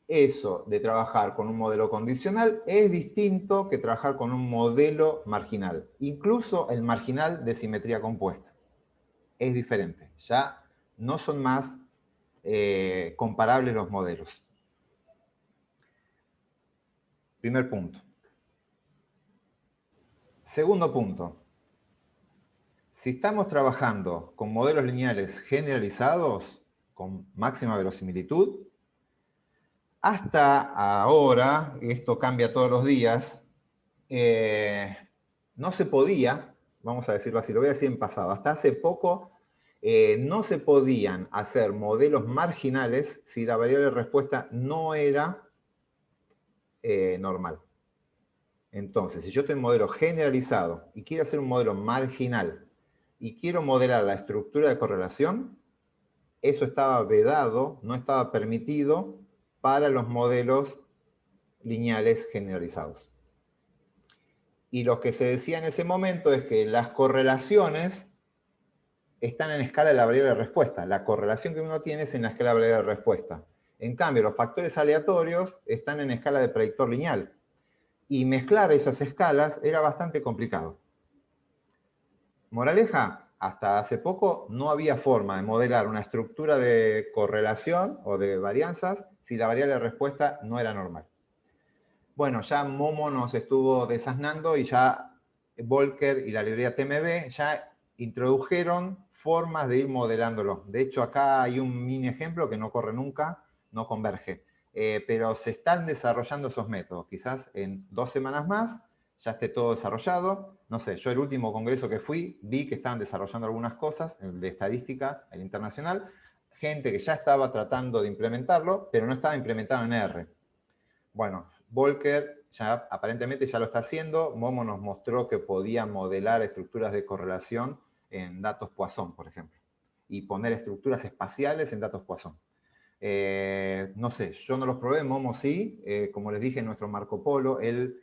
eso de trabajar con un modelo condicional es distinto que trabajar con un modelo marginal. Incluso el marginal de simetría compuesta. Es diferente. Ya no son más comparables los modelos. Primer punto. Segundo punto. Si estamos trabajando con modelos lineales generalizados, con máxima verosimilitud, hasta ahora, esto cambia todos los días, no se podía, vamos a decirlo así, lo voy a decir en pasado, hasta hace poco no se podían hacer modelos marginales si la variable de respuesta no era normal. Entonces, si yo tengo un modelo generalizado y quiero hacer un modelo marginal y quiero modelar la estructura de correlación, eso estaba vedado, no estaba permitido para los modelos lineales generalizados. Y lo que se decía en ese momento es que las correlaciones están en escala de la variable de respuesta. La correlación que uno tiene es en la escala de la variable de respuesta. En cambio, los factores aleatorios están en escala de predictor lineal. Y mezclar esas escalas era bastante complicado. Moraleja, hasta hace poco no había forma de modelar una estructura de correlación o de varianzas si la variable de respuesta no era normal. Bueno, ya Momo nos estuvo desasnando y ya Volcker y la librería TMB ya introdujeron formas de ir modelándolo. De hecho, acá hay un mini ejemplo que no corre nunca, no converge. Pero se están desarrollando esos métodos. Quizás en 2 semanas más ya esté todo desarrollado. No sé, yo el último congreso que fui, vi que estaban desarrollando algunas cosas, el de estadística, el internacional, gente que ya estaba tratando de implementarlo, pero no estaba implementado en R. Bueno, Volcker ya aparentemente ya lo está haciendo. Momo nos mostró que podía modelar estructuras de correlación en datos Poisson, por ejemplo, y poner estructuras espaciales en datos Poisson. No sé, yo no los probé, Momo sí. Como les dije, nuestro Marco Polo, él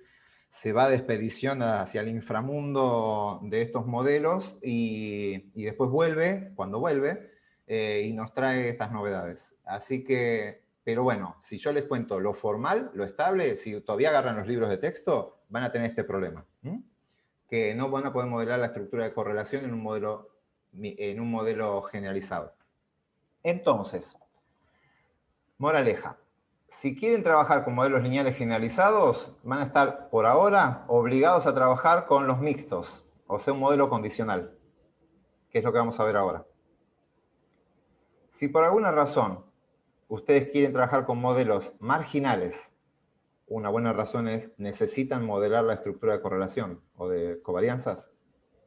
se va de expedición hacia el inframundo de estos modelos y después vuelve, cuando vuelve, y nos trae estas novedades. Así que, pero bueno, si yo les cuento lo formal, lo estable, si todavía agarran los libros de texto, van a tener este problema. Que no van a poder modelar la estructura de correlación en un modelo generalizado. Entonces, moraleja. Si quieren trabajar con modelos lineales generalizados, van a estar, por ahora, obligados a trabajar con los mixtos, o sea, un modelo condicional, que es lo que vamos a ver ahora. Si por alguna razón ustedes quieren trabajar con modelos marginales, una buena razón es, necesitan modelar la estructura de correlación o de covarianzas.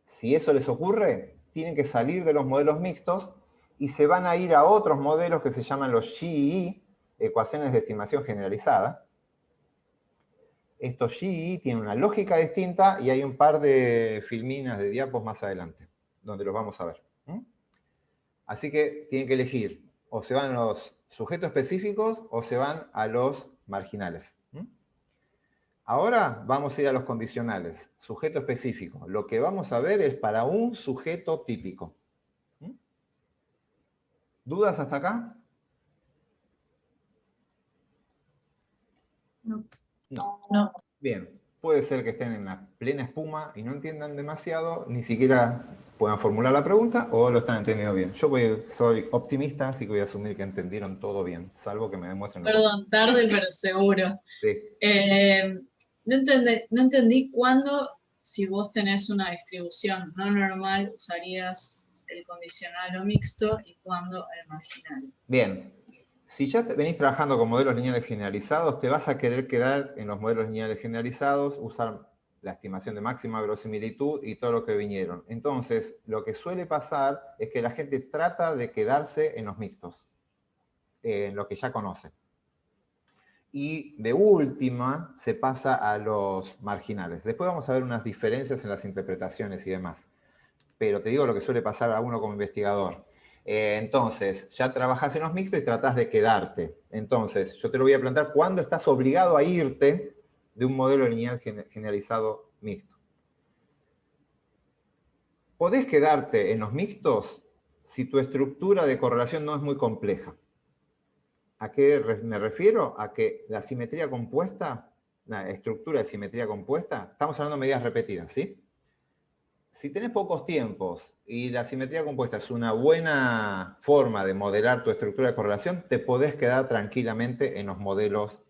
Si eso les ocurre, tienen que salir de los modelos mixtos y se van a ir a otros modelos que se llaman los GEE, ecuaciones de estimación generalizada. Estos GEE tienen una lógica distinta y hay un par de filminas de diapos más adelante, donde los vamos a ver. Así que tienen que elegir, o se van a los sujetos específicos o se van a los marginales. Ahora vamos a ir a los condicionales, sujeto específico. Lo que vamos a ver es para un sujeto típico. ¿Dudas hasta acá? No. No. Bien, puede ser que estén en la plena espuma y no entiendan demasiado, ni siquiera puedan formular la pregunta o lo están entendiendo bien. Yo soy optimista, así que voy a asumir que entendieron todo bien, salvo que me demuestren lo Perdón, tarde pero seguro. Sí. No entendí cuándo, si vos tenés una distribución no normal, usarías el condicional o mixto y cuándo el marginal. Bien. Si ya venís trabajando con modelos lineales generalizados, te vas a querer quedar en los modelos lineales generalizados, usar la estimación de máxima verosimilitud y todo lo que vinieron. Entonces, lo que suele pasar es que la gente trata de quedarse en los mixtos, en lo que ya conoce. Y de última, se pasa a los marginales. Después vamos a ver unas diferencias en las interpretaciones y demás. Pero te digo lo que suele pasar a uno como investigador. Entonces, ya trabajas en los mixtos y tratás de quedarte. Entonces, yo te lo voy a plantear cuándo estás obligado a irte de un modelo lineal generalizado mixto. Podés quedarte en los mixtos si tu estructura de correlación no es muy compleja. ¿A qué me refiero? A que la simetría compuesta, la estructura de simetría compuesta, estamos hablando de medidas repetidas, ¿sí? Si tenés pocos tiempos y la simetría compuesta es una buena forma de modelar tu estructura de correlación, te podés quedar tranquilamente en los modelos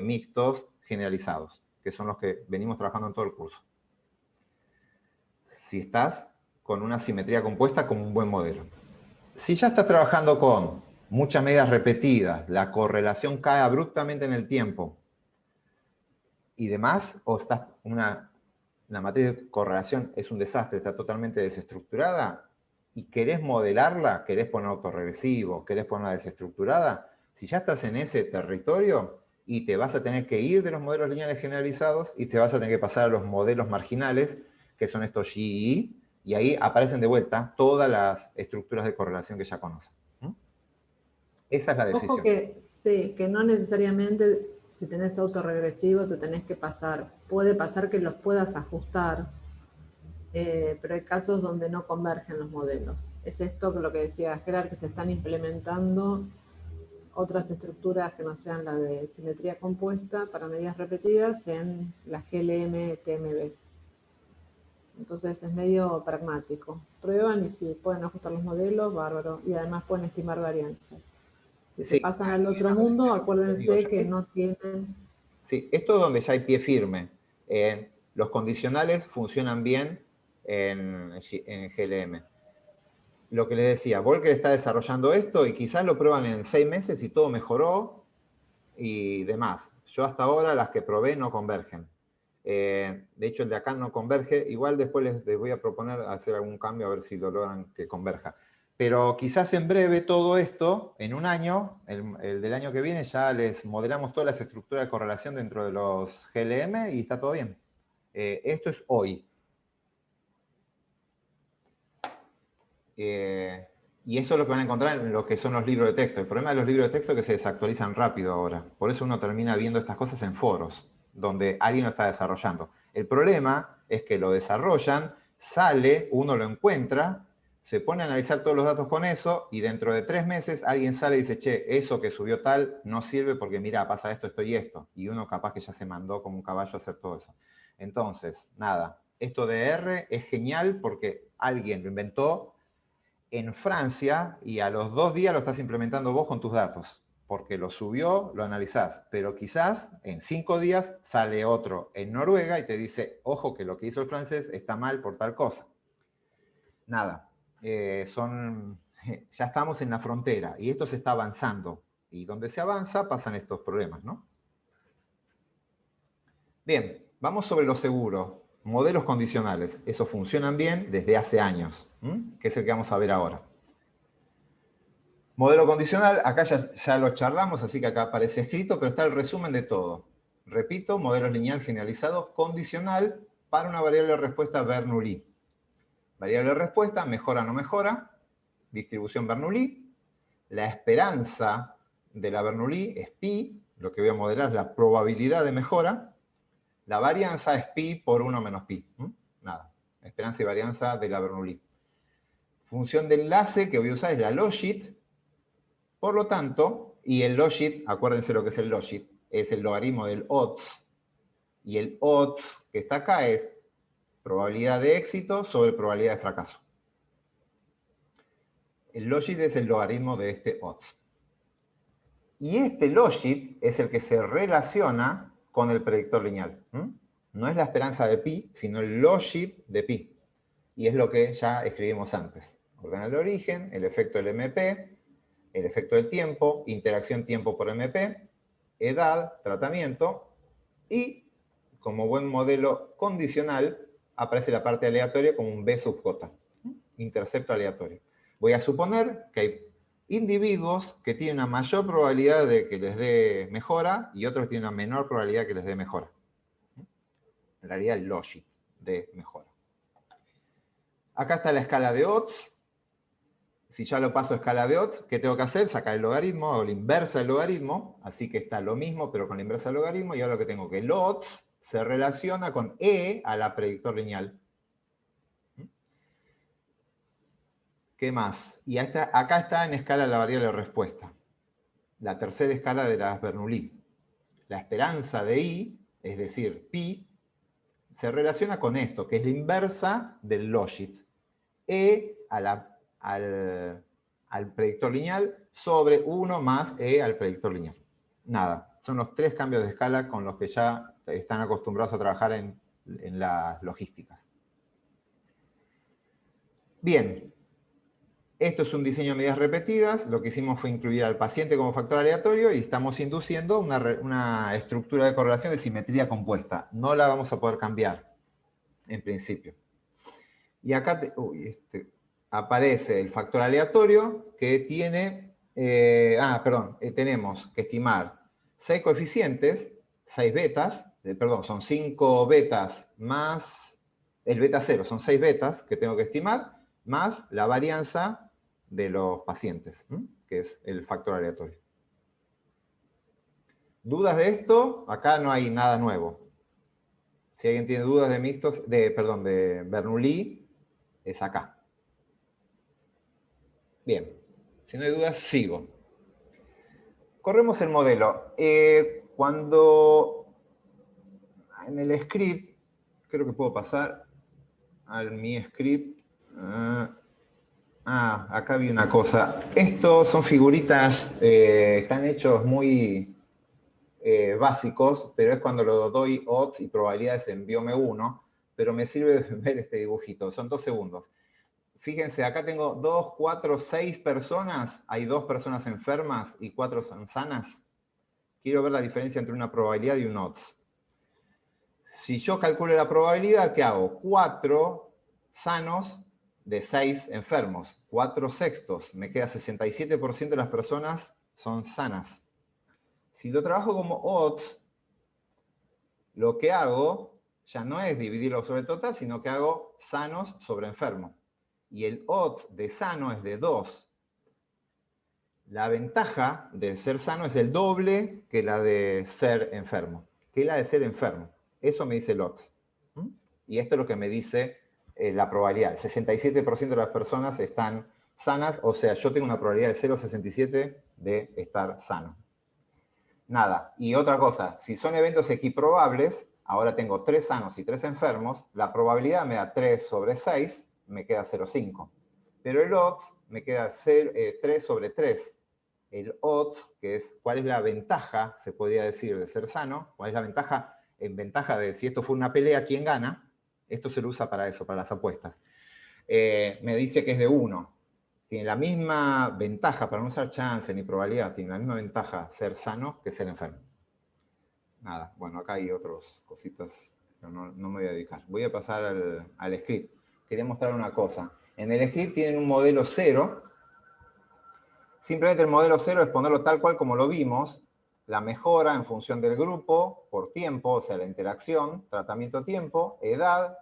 mixtos generalizados, que son los que venimos trabajando en todo el curso. Si estás con una simetría compuesta como un buen modelo. Si ya estás trabajando con muchas medidas repetidas, la correlación cae abruptamente en el tiempo y demás, o estás la matriz de correlación es un desastre, está totalmente desestructurada, y querés modelarla, querés poner autorregresivo, querés ponerla desestructurada, si ya estás en ese territorio, y te vas a tener que ir de los modelos lineales generalizados, y te vas a tener que pasar a los modelos marginales, que son estos GEE, y ahí aparecen de vuelta todas las estructuras de correlación que ya conocen. Esa es la decisión. Ojo que, sí, que no necesariamente si tenés autorregresivo te tenés que pasar. Puede pasar que los puedas ajustar, pero hay casos donde no convergen los modelos. Es esto que lo que decía Gerard, que se están implementando otras estructuras que no sean la de simetría compuesta para medidas repetidas en las GLM-TMB. Entonces es medio pragmático. Prueban y si pueden ajustar los modelos, bárbaro. Y además pueden estimar varianza. Si se pasan al otro mundo, acuérdense que no tienen... Sí, esto es donde ya hay pie firme. Los condicionales funcionan bien en GLM. Lo que les decía, Volcker está desarrollando esto y quizás lo prueban en 6 meses y todo mejoró y demás. Yo hasta ahora las que probé no convergen. De hecho, el de acá no converge. Igual después les voy a proponer hacer algún cambio a ver si lo logran que converja. Pero quizás en breve todo esto, en un año, el del año que viene, ya les modelamos todas las estructuras de correlación dentro de los GLM y está todo bien. Esto es hoy. Y eso es lo que van a encontrar en lo que son los libros de texto. El problema de los libros de texto es que se desactualizan rápido ahora. Por eso uno termina viendo estas cosas en foros, donde alguien lo está desarrollando. El problema es que lo desarrollan, sale, uno lo encuentra, se pone a analizar todos los datos con eso, y dentro de 3 meses alguien sale y dice, che, eso que subió tal no sirve porque mira, pasa esto, esto y esto. Y uno capaz que ya se mandó como un caballo a hacer todo eso. Entonces, nada, esto de R es genial porque alguien lo inventó en Francia y a los 2 días lo estás implementando vos con tus datos, porque lo subió, lo analizás, pero quizás en 5 días sale otro en Noruega y te dice, ojo que lo que hizo el francés está mal por tal cosa. Nada, ya estamos en la frontera y esto se está avanzando, y donde se avanza pasan estos problemas, ¿no? Bien, vamos sobre lo seguro. Modelos condicionales, esos funcionan bien desde hace años, que es el que vamos a ver ahora. Modelo condicional, acá ya lo charlamos, así que acá aparece escrito, pero está el resumen de todo. Repito, modelo lineal generalizado condicional para una variable de respuesta Bernoulli. Variable de respuesta, mejora o no mejora, distribución Bernoulli. La esperanza de la Bernoulli es pi, lo que voy a modelar es la probabilidad de mejora. La varianza es pi por 1 menos pi. Nada, esperanza y varianza de la Bernoulli. Función de enlace que voy a usar es la logit. Por lo tanto, y el logit, acuérdense lo que es el logit, es el logaritmo del odds. Y el odds que está acá es probabilidad de éxito sobre probabilidad de fracaso. El logit es el logaritmo de este odds. Y este logit es el que se relaciona con el predictor lineal. No es la esperanza de pi, sino el logit de pi. Y es lo que ya escribimos antes. Ordenar el origen, el efecto del MP, el efecto del tiempo, interacción tiempo por MP, edad, tratamiento, y como buen modelo condicional aparece la parte aleatoria como un B sub J, intercepto aleatorio. Voy a suponer que hay individuos que tienen una mayor probabilidad de que les dé mejora y otros tienen una menor probabilidad de que les dé mejora. En realidad el logit de mejora. Acá está la escala de odds. Si ya lo paso a escala de odds, ¿qué tengo que hacer? Sacar el logaritmo o la inversa del logaritmo. Así que está lo mismo, pero con la inversa del logaritmo. Y ahora lo que tengo que el odds se relaciona con E a la predictor lineal. ¿Qué más? Y acá está en escala la variable de respuesta. La tercera escala de las Bernoulli. La esperanza de I, es decir, pi, se relaciona con esto, que es la inversa del logit. E al predictor lineal sobre 1 más E al predictor lineal. Nada, son los 3 cambios de escala con los que ya están acostumbrados a trabajar en las logísticas. Bien, esto es un diseño de medidas repetidas. Lo que hicimos fue incluir al paciente como factor aleatorio y estamos induciendo una estructura de correlación de simetría compuesta. No la vamos a poder cambiar, en principio. Y acá aparece el factor aleatorio que tiene... tenemos que estimar 6 coeficientes, 6 betas, son 5 betas más el beta 0, son 6 betas que tengo que estimar, más la varianza de los pacientes, que es el factor aleatorio. ¿Dudas de esto? Acá no hay nada nuevo. Si alguien tiene dudas de Bernoulli, es acá. Bien, si no hay dudas, sigo. Corremos el modelo. Cuando en el script, creo que puedo pasar mi script. Acá vi una cosa. Estos son figuritas, están hechos muy básicos, pero es cuando lo doy odds y probabilidades en Biome 1, pero me sirve ver este dibujito. Son 2 segundos. Fíjense, acá tengo 2, 4, 6 personas. Hay 2 personas enfermas y 4 son sanas. Quiero ver la diferencia entre una probabilidad y un odds. Si yo calculo la probabilidad, ¿qué hago? 4 sanos de 6 enfermos. 4/6. Me queda 67% de las personas son sanas. Si lo trabajo como odds, lo que hago ya no es dividirlo sobre el total, sino que hago sanos sobre enfermos. Y el odds de sano es de 2. La ventaja de ser sano es el doble que la de ser enfermo. Que la de ser enfermo. Eso me dice el odds. Y esto es lo que me dice la probabilidad. El 67% de las personas están sanas, o sea, yo tengo una probabilidad de 0,67 de estar sano. Nada. Y otra cosa, si son eventos equiprobables, ahora tengo 3 sanos y 3 enfermos, la probabilidad me da 3/6, me queda 0,5. Pero el odds me queda 3/3. El odds, que es cuál es la ventaja, se podría decir, de ser sano, cuál es la ventaja, en ventaja de si esto fue una pelea, ¿quién gana? Esto se lo usa para eso, para las apuestas. Me dice que es de 1. Tiene la misma ventaja, para no usar chance ni probabilidad, tiene la misma ventaja ser sano que ser enfermo. Nada, bueno, acá hay otras cositas que no me voy a dedicar. Voy a pasar al script. Quería mostrar una cosa. En el script tienen un modelo 0. Simplemente el modelo 0 es ponerlo tal cual como lo vimos. La mejora en función del grupo, por tiempo, o sea, la interacción, tratamiento tiempo, edad,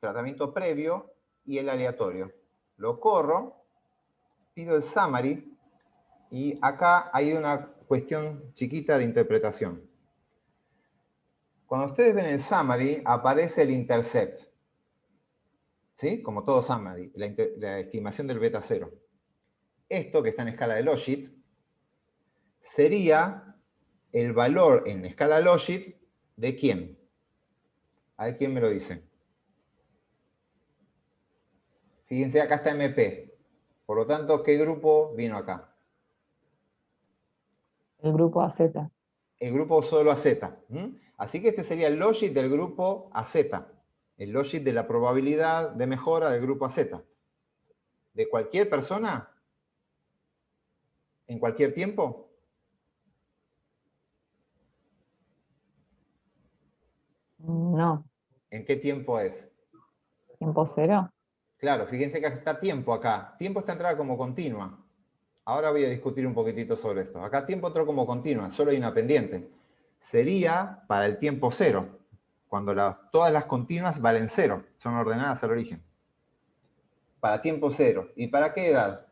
tratamiento previo y el aleatorio. Lo corro, pido el summary, y acá hay una cuestión chiquita de interpretación. Cuando ustedes ven el summary, aparece el intercept. ¿Sí? Como todo summary, la estimación del beta 0. Esto, que está en escala de Logit, sería el valor en escala Logit de ¿quién? A ver quién me lo dice. Fíjense, acá está MP. Por lo tanto, ¿qué grupo vino acá? El grupo AZ. El grupo solo AZ. Así que este sería el Logit del grupo AZ. El Logit de la probabilidad de mejora del grupo AZ. ¿De cualquier persona? ¿En cualquier tiempo? No. ¿En qué tiempo es? ¿Tiempo 0? Claro, fíjense que está tiempo acá. Tiempo está entrada como continua. Ahora voy a discutir un poquitito sobre esto. Acá tiempo entró como continua, solo hay una pendiente. Sería para el tiempo 0, cuando todas las continuas valen 0, son ordenadas al origen. Para tiempo 0. ¿Y para qué edad?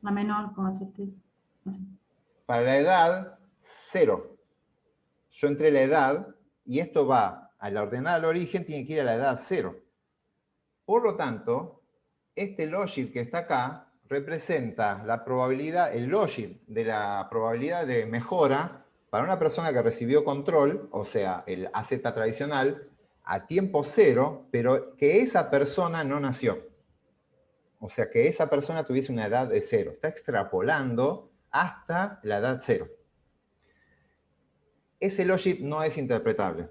La menor, con certeza. Para la edad, 0. Yo entré la edad, y esto va a la ordenada al origen, tiene que ir a la edad 0. Por lo tanto, este logit que está acá representa la probabilidad, el logit de la probabilidad de mejora para una persona que recibió control, o sea, el AZ tradicional, a tiempo 0, pero que esa persona no nació. O sea, que esa persona tuviese una edad de 0. Está extrapolando hasta la edad 0. Ese logit no es interpretable.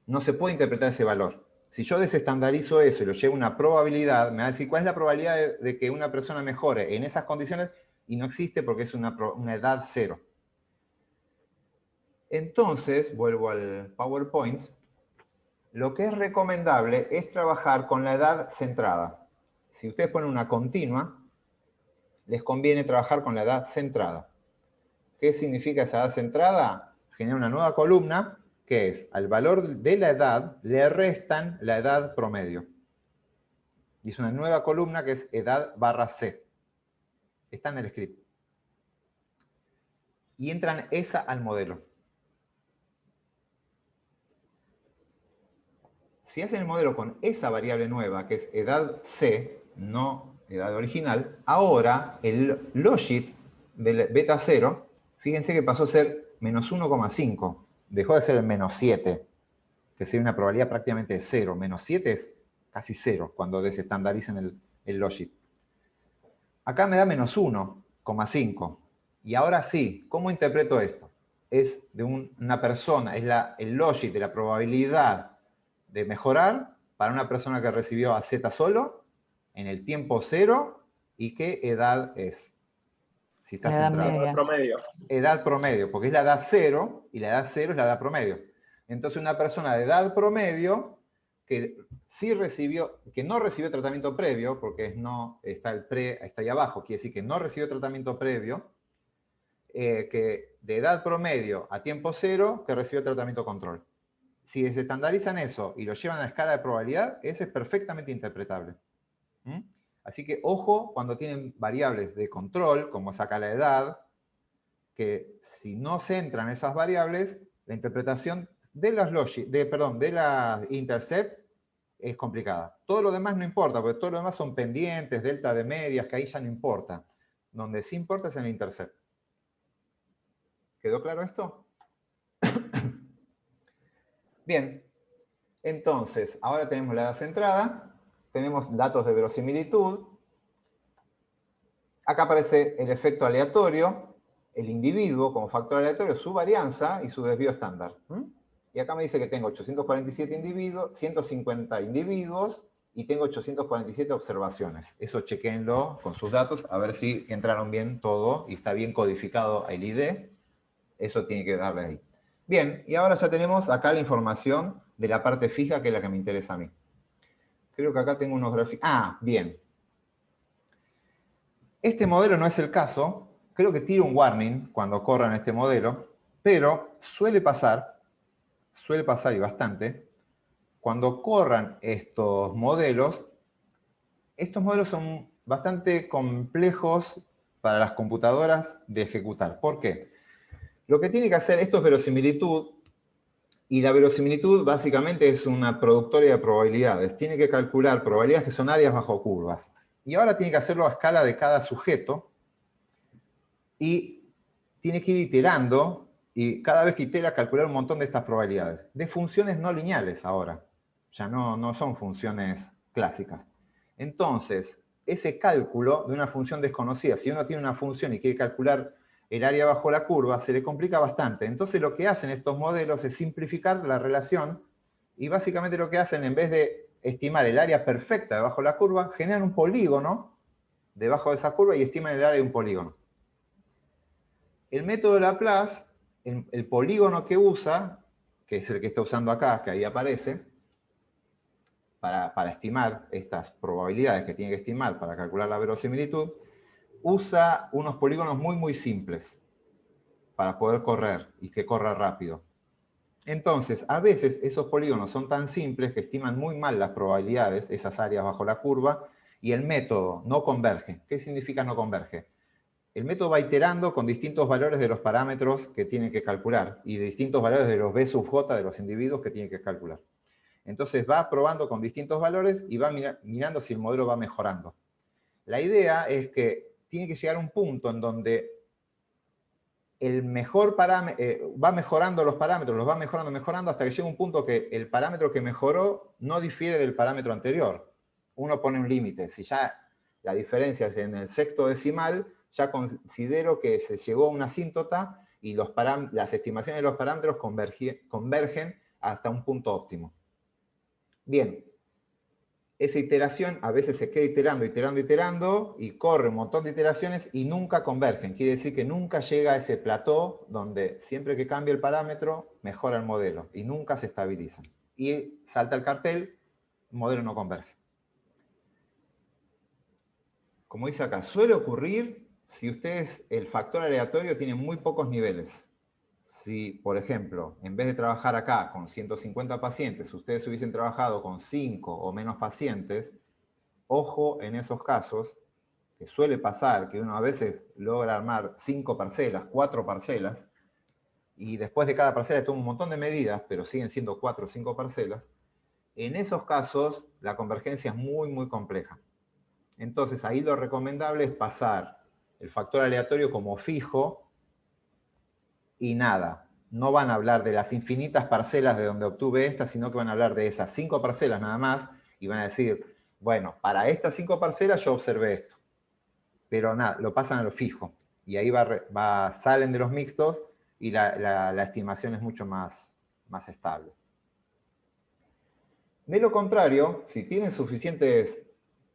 No se puede interpretar ese valor. Si yo desestandarizo eso y lo llevo a una probabilidad, me va a decir cuál es la probabilidad de que una persona mejore en esas condiciones, y no existe porque es una edad 0. Entonces, vuelvo al PowerPoint, lo que es recomendable es trabajar con la edad centrada. Si ustedes ponen una continua, les conviene trabajar con la edad centrada. ¿Qué significa esa edad centrada? Genera una nueva columna, que es, al valor de la edad le restan la edad promedio. Y es una nueva columna que es edad barra C. Está en el script. Y entran esa al modelo. Si hacen el modelo con esa variable nueva, que es edad C, no edad original, ahora el logit del beta 0, fíjense que pasó a ser menos 1,5. Dejó de ser el menos 7, que sería una probabilidad prácticamente de 0. Menos 7 es casi 0 cuando desestandarizan el logit. Acá me da menos 1,5. Y ahora sí, ¿cómo interpreto esto? Es de una persona, es el logit de la probabilidad de mejorar para una persona que recibió a Z solo, en el tiempo 0, y qué edad es. Si está centrado. Edad promedio. Edad promedio, porque es la edad 0, y la edad 0 es la edad promedio. Entonces una persona de edad promedio que sí recibió, que no recibió tratamiento previo, porque no está el pre, está ahí abajo, quiere decir que no recibió tratamiento previo, que de edad promedio a tiempo 0, que recibió tratamiento control. Si se estandarizan eso y lo llevan a escala de probabilidad, ese es perfectamente interpretable. Así que ojo cuando tienen variables de control, como es acá la edad, que si no se entran esas variables, la interpretación de las intercept es complicada. Todo lo demás no importa, porque todo lo demás son pendientes, delta de medias, que ahí ya no importa. Donde sí importa es en el intercept. ¿Quedó claro esto? Bien, entonces, ahora tenemos la edad centrada, tenemos datos de verosimilitud. Acá aparece el efecto aleatorio, el individuo como factor aleatorio, su varianza y su desvío estándar. Y acá me dice que tengo 847 individuos, 150 individuos y tengo 847 observaciones. Eso chequéenlo con sus datos, a ver si entraron bien todo y está bien codificado el ID. Eso tiene que darle ahí. Bien, y ahora ya tenemos acá la información de la parte fija, que es la que me interesa a mí. Creo que acá tengo unos gráficos. Ah, bien. Este modelo no es el caso. Creo que tiro un warning cuando corran este modelo, pero suele pasar y bastante, cuando corran estos modelos son bastante complejos para las computadoras de ejecutar. ¿Por qué? Lo que tiene que hacer, esto es verosimilitud, y la verosimilitud básicamente es una productora de probabilidades. Tiene que calcular probabilidades que son áreas bajo curvas. Y ahora tiene que hacerlo a escala de cada sujeto, y tiene que ir iterando, y cada vez que itera calcular un montón de estas probabilidades. De funciones no lineales ahora. Ya no son funciones clásicas. Entonces, ese cálculo de una función desconocida, si uno tiene una función y quiere calcular el área bajo la curva, se le complica bastante. Entonces lo que hacen estos modelos es simplificar la relación, y básicamente lo que hacen, en vez de estimar el área perfecta debajo de la curva, generan un polígono debajo de esa curva y estiman el área de un polígono. El método de Laplace, el polígono que usa, que es el que está usando acá, que ahí aparece, para estimar estas probabilidades que tiene que estimar para calcular la verosimilitud, usa unos polígonos muy, muy simples para poder correr y que corra rápido. Entonces, a veces esos polígonos son tan simples que estiman muy mal las probabilidades, esas áreas bajo la curva, y el método no converge. ¿Qué significa no converge? El método va iterando con distintos valores de los parámetros que tiene que calcular y de distintos valores de los B sub j de los individuos que tiene que calcular. Entonces va probando con distintos valores y va mirando si el modelo va mejorando. La idea es que tiene que llegar a un punto en donde el mejor parámetro va mejorando los parámetros, los va mejorando hasta que llega un punto que el parámetro que mejoró no difiere del parámetro anterior. Uno pone un límite. Si ya la diferencia es en el sexto decimal, ya considero que se llegó a una asíntota y las estimaciones de los parámetros convergen hasta un punto óptimo. Bien, esa iteración a veces se queda iterando, y corre un montón de iteraciones y nunca convergen. Quiere decir que nunca llega a ese plató donde siempre que cambia el parámetro, mejora el modelo y nunca se estabilizan. Y salta el cartel, el modelo no converge. Como dice acá, suele ocurrir si ustedes, el factor aleatorio tiene muy pocos niveles. Si, por ejemplo, en vez de trabajar acá con 150 pacientes, ustedes hubiesen trabajado con 5 o menos pacientes, ojo en esos casos, que suele pasar que uno a veces logra armar 5 parcelas, 4 parcelas, y después de cada parcela toma un montón de medidas, pero siguen siendo 4 o 5 parcelas. En esos casos, la convergencia es muy, muy compleja. Entonces, ahí lo recomendable es pasar el factor aleatorio como fijo y nada. No van a hablar de las infinitas parcelas de donde obtuve esta, sino que van a hablar de esas 5 parcelas nada más y van a decir, bueno, para estas 5 parcelas yo observé esto. Pero nada, lo pasan a lo fijo. Y ahí salen de los mixtos y la estimación es mucho más estable. De lo contrario, si tienen suficientes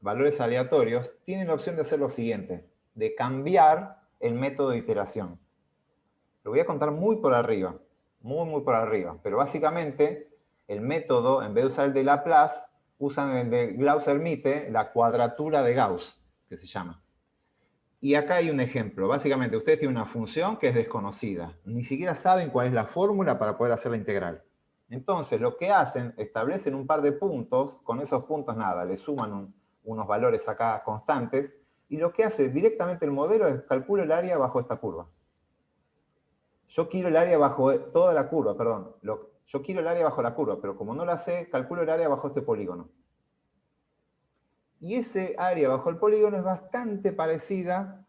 valores aleatorios, tienen la opción de hacer lo siguiente, de cambiar el método de iteración. Lo voy a contar muy por arriba, muy por arriba, pero básicamente el método, en vez de usar el de Laplace, usan el de Gauss-Hermite, la cuadratura de Gauss, que se llama. Y acá hay un ejemplo. Básicamente, ustedes tienen una función que es desconocida. Ni siquiera saben cuál es la fórmula para poder hacer la integral. Entonces, lo que hacen, establecen un par de puntos, con esos puntos nada, le suman unos valores acá constantes, y lo que hace directamente el modelo es calculo el área bajo esta curva. Yo quiero el área bajo toda la curva, perdón. Yo quiero el área bajo la curva, pero como no la sé, calculo el área bajo este polígono. Y ese área bajo el polígono es bastante parecida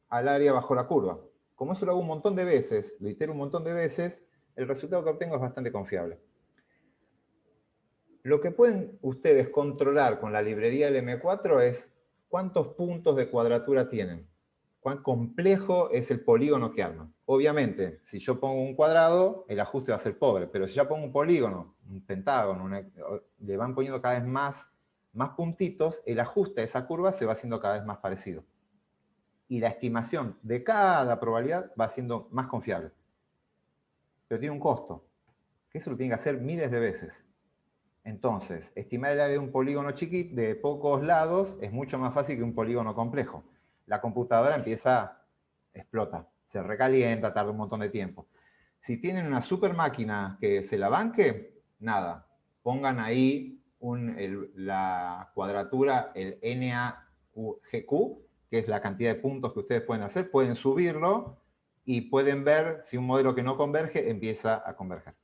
al área bajo la curva. Como eso lo hago un montón de veces, lo itero un montón de veces, el resultado que obtengo es bastante confiable. Lo que pueden ustedes controlar con la librería LM4 es cuántos puntos de cuadratura tienen. Cuán complejo es el polígono que arman. Obviamente, si yo pongo un cuadrado, el ajuste va a ser pobre, pero si ya pongo un polígono, un pentágono, le van poniendo cada vez más puntitos, el ajuste de esa curva se va haciendo cada vez más parecido. Y la estimación de cada probabilidad va siendo más confiable. Pero tiene un costo, que eso lo tienen que hacer miles de veces. Entonces, estimar el área de un polígono chiquito, de pocos lados, es mucho más fácil que un polígono complejo. La computadora explota, se recalienta, tarda un montón de tiempo. Si tienen una super máquina que se la banque, nada, pongan ahí la cuadratura, el NaGQ, que es la cantidad de puntos que ustedes pueden hacer, pueden subirlo y pueden ver si un modelo que no converge empieza a converger.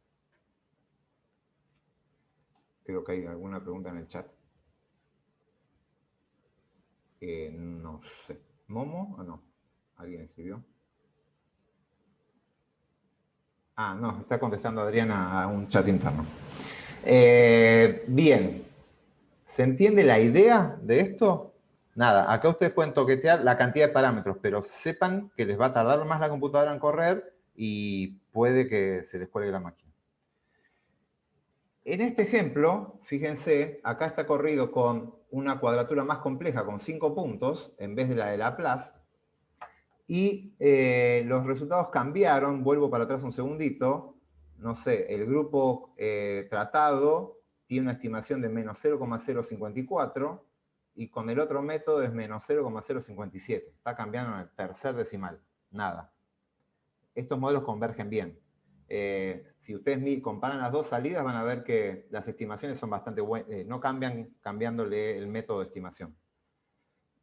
Creo que hay alguna pregunta en el chat. No sé. ¿Momo o no? ¿Alguien escribió? Ah, no, está contestando Adriana a un chat interno. Bien. ¿Se entiende la idea de esto? Nada, acá ustedes pueden toquetear la cantidad de parámetros, pero sepan que les va a tardar más la computadora en correr y puede que se les cuelgue la máquina. En este ejemplo, fíjense, acá está corrido con una cuadratura más compleja, con 5 puntos, en vez de la de Laplace, y los resultados cambiaron. Vuelvo para atrás un segundito. No sé, el grupo tratado tiene una estimación de menos 0,054, y con el otro método es menos 0,057. Está cambiando en el tercer decimal. Nada. Estos modelos convergen bien. Si ustedes comparan las dos salidas, van a ver que las estimaciones son bastante buenas. No cambian cambiándole el método de estimación.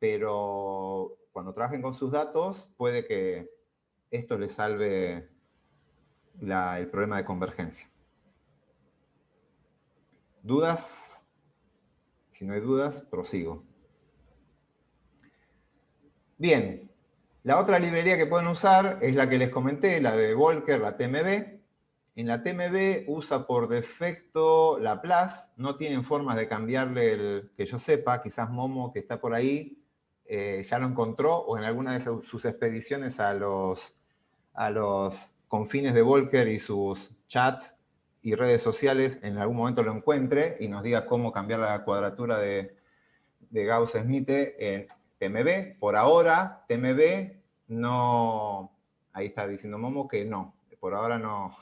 Pero cuando trabajen con sus datos, puede que esto les salve el problema de convergencia. ¿Dudas? Si no hay dudas, prosigo. Bien. La otra librería que pueden usar es la que les comenté, la de Volcker, la TMB. En la TMB usa por defecto Laplace, no tienen formas de cambiarle que yo sepa, quizás Momo, que está por ahí, ya lo encontró, o en alguna de sus expediciones a los confines de Volcker y sus chats y redes sociales, en algún momento lo encuentre y nos diga cómo cambiar la cuadratura de Gauss-Hermite en TMB. Por ahora, TMB no... Ahí está diciendo Momo que no. Por ahora no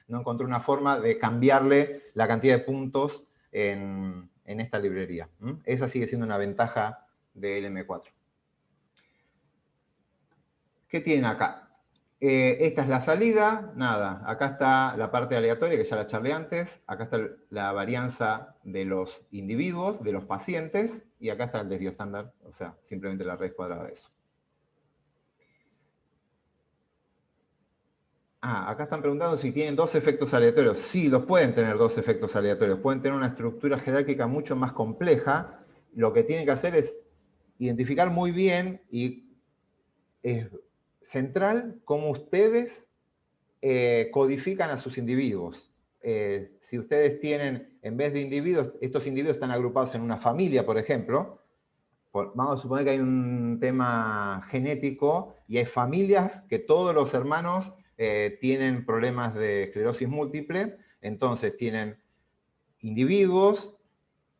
encontré una forma de cambiarle la cantidad de puntos en esta librería. Esa sigue siendo una ventaja de LM4. ¿Qué tienen acá? Esta es la salida, nada. Acá está la parte aleatoria, que ya la charlé antes. Acá está la varianza de los individuos, de los pacientes. Y acá está el desvío estándar, o sea, simplemente la raíz cuadrada de eso. Acá están preguntando si tienen dos efectos aleatorios. Sí, los pueden tener dos efectos aleatorios. Pueden tener una estructura jerárquica mucho más compleja. Lo que tienen que hacer es identificar muy bien y es central cómo ustedes codifican a sus individuos. Si ustedes tienen, en vez de individuos, estos individuos están agrupados en una familia, por ejemplo, vamos a suponer que hay un tema genético y hay familias que todos los hermanos tienen problemas de esclerosis múltiple, entonces tienen individuos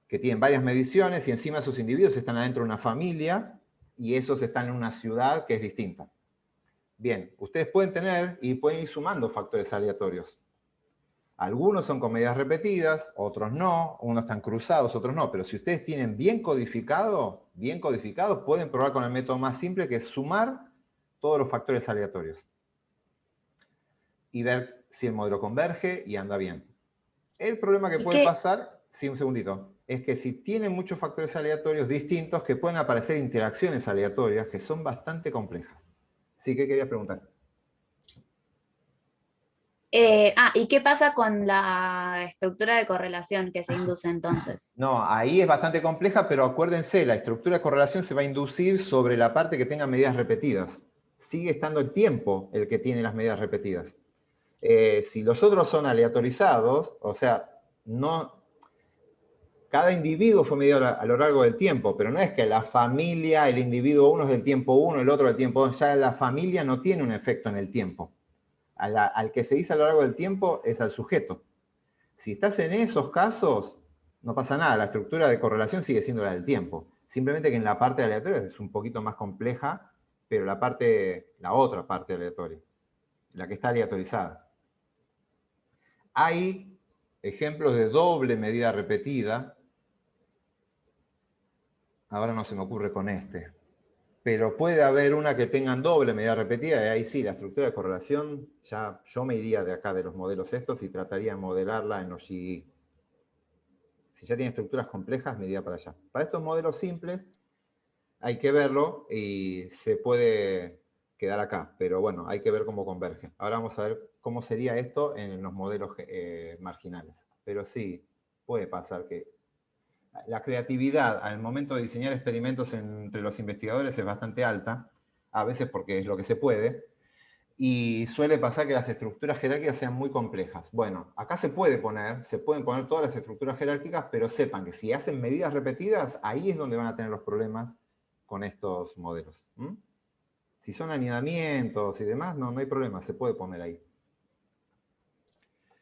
que tienen varias mediciones y encima esos individuos están adentro de una familia y esos están en una ciudad que es distinta. Bien, ustedes pueden tener y pueden ir sumando factores aleatorios. Algunos son con medidas repetidas, otros no, unos están cruzados, otros no, pero si ustedes tienen bien codificado, pueden probar con el método más simple que es sumar todos los factores aleatorios y ver si el modelo converge y anda bien. El problema que puede pasar, sí, un segundito, es que si tienen muchos factores aleatorios distintos, que pueden aparecer interacciones aleatorias que son bastante complejas. Sí, ¿qué querías preguntar? ¿Y qué pasa con la estructura de correlación que se induce entonces? No, ahí es bastante compleja, pero acuérdense, la estructura de correlación se va a inducir sobre la parte que tenga medidas repetidas. Sigue estando el tiempo el que tiene las medidas repetidas. Si los otros son aleatorizados, o sea, no, cada individuo fue medido a lo largo del tiempo, pero no es que la familia, el individuo uno es del tiempo 1, el otro del tiempo 2, ya la familia no tiene un efecto en el tiempo. Al que se dice a lo largo del tiempo es al sujeto. Si estás en esos casos, no pasa nada, la estructura de correlación sigue siendo la del tiempo. Simplemente que en la parte aleatoria es un poquito más compleja, pero la otra parte aleatoria, la que está aleatorizada. Hay ejemplos de doble medida repetida. Ahora no se me ocurre con este. Pero puede haber una que tengan doble medida repetida, y ahí sí, la estructura de correlación, ya yo me iría de acá de los modelos estos y trataría de modelarla en los GE. Si ya tiene estructuras complejas, me iría para allá. Para estos modelos simples, hay que verlo y se puede quedar acá, pero bueno, hay que ver cómo converge. Ahora vamos a ver cómo sería esto en los modelos marginales. Pero sí, puede pasar que la creatividad al momento de diseñar experimentos entre los investigadores es bastante alta, a veces porque es lo que se puede, y suele pasar que las estructuras jerárquicas sean muy complejas. Bueno, acá se pueden poner todas las estructuras jerárquicas, pero sepan que si hacen medidas repetidas, ahí es donde van a tener los problemas con estos modelos. Si son anidamientos y demás, no hay problema, se puede poner ahí.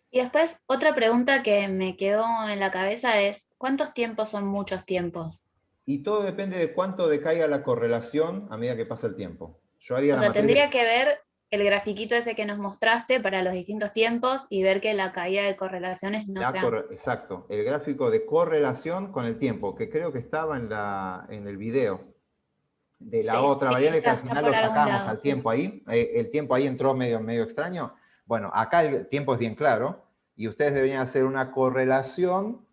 Y después, otra pregunta que me quedó en la cabeza es, ¿cuántos tiempos son muchos tiempos? Y todo depende de cuánto decaiga la correlación a medida que pasa el tiempo. Yo haría O sea, tendría que ver el grafiquito ese que nos mostraste para los distintos tiempos y ver que la caída de correlaciones no sea... Exacto, el gráfico de correlación con el tiempo, que creo que estaba en el video de la otra variable que al final lo sacamos al tiempo ahí. El tiempo ahí entró medio extraño. Bueno, acá el tiempo es bien claro, y ustedes deberían hacer una correlación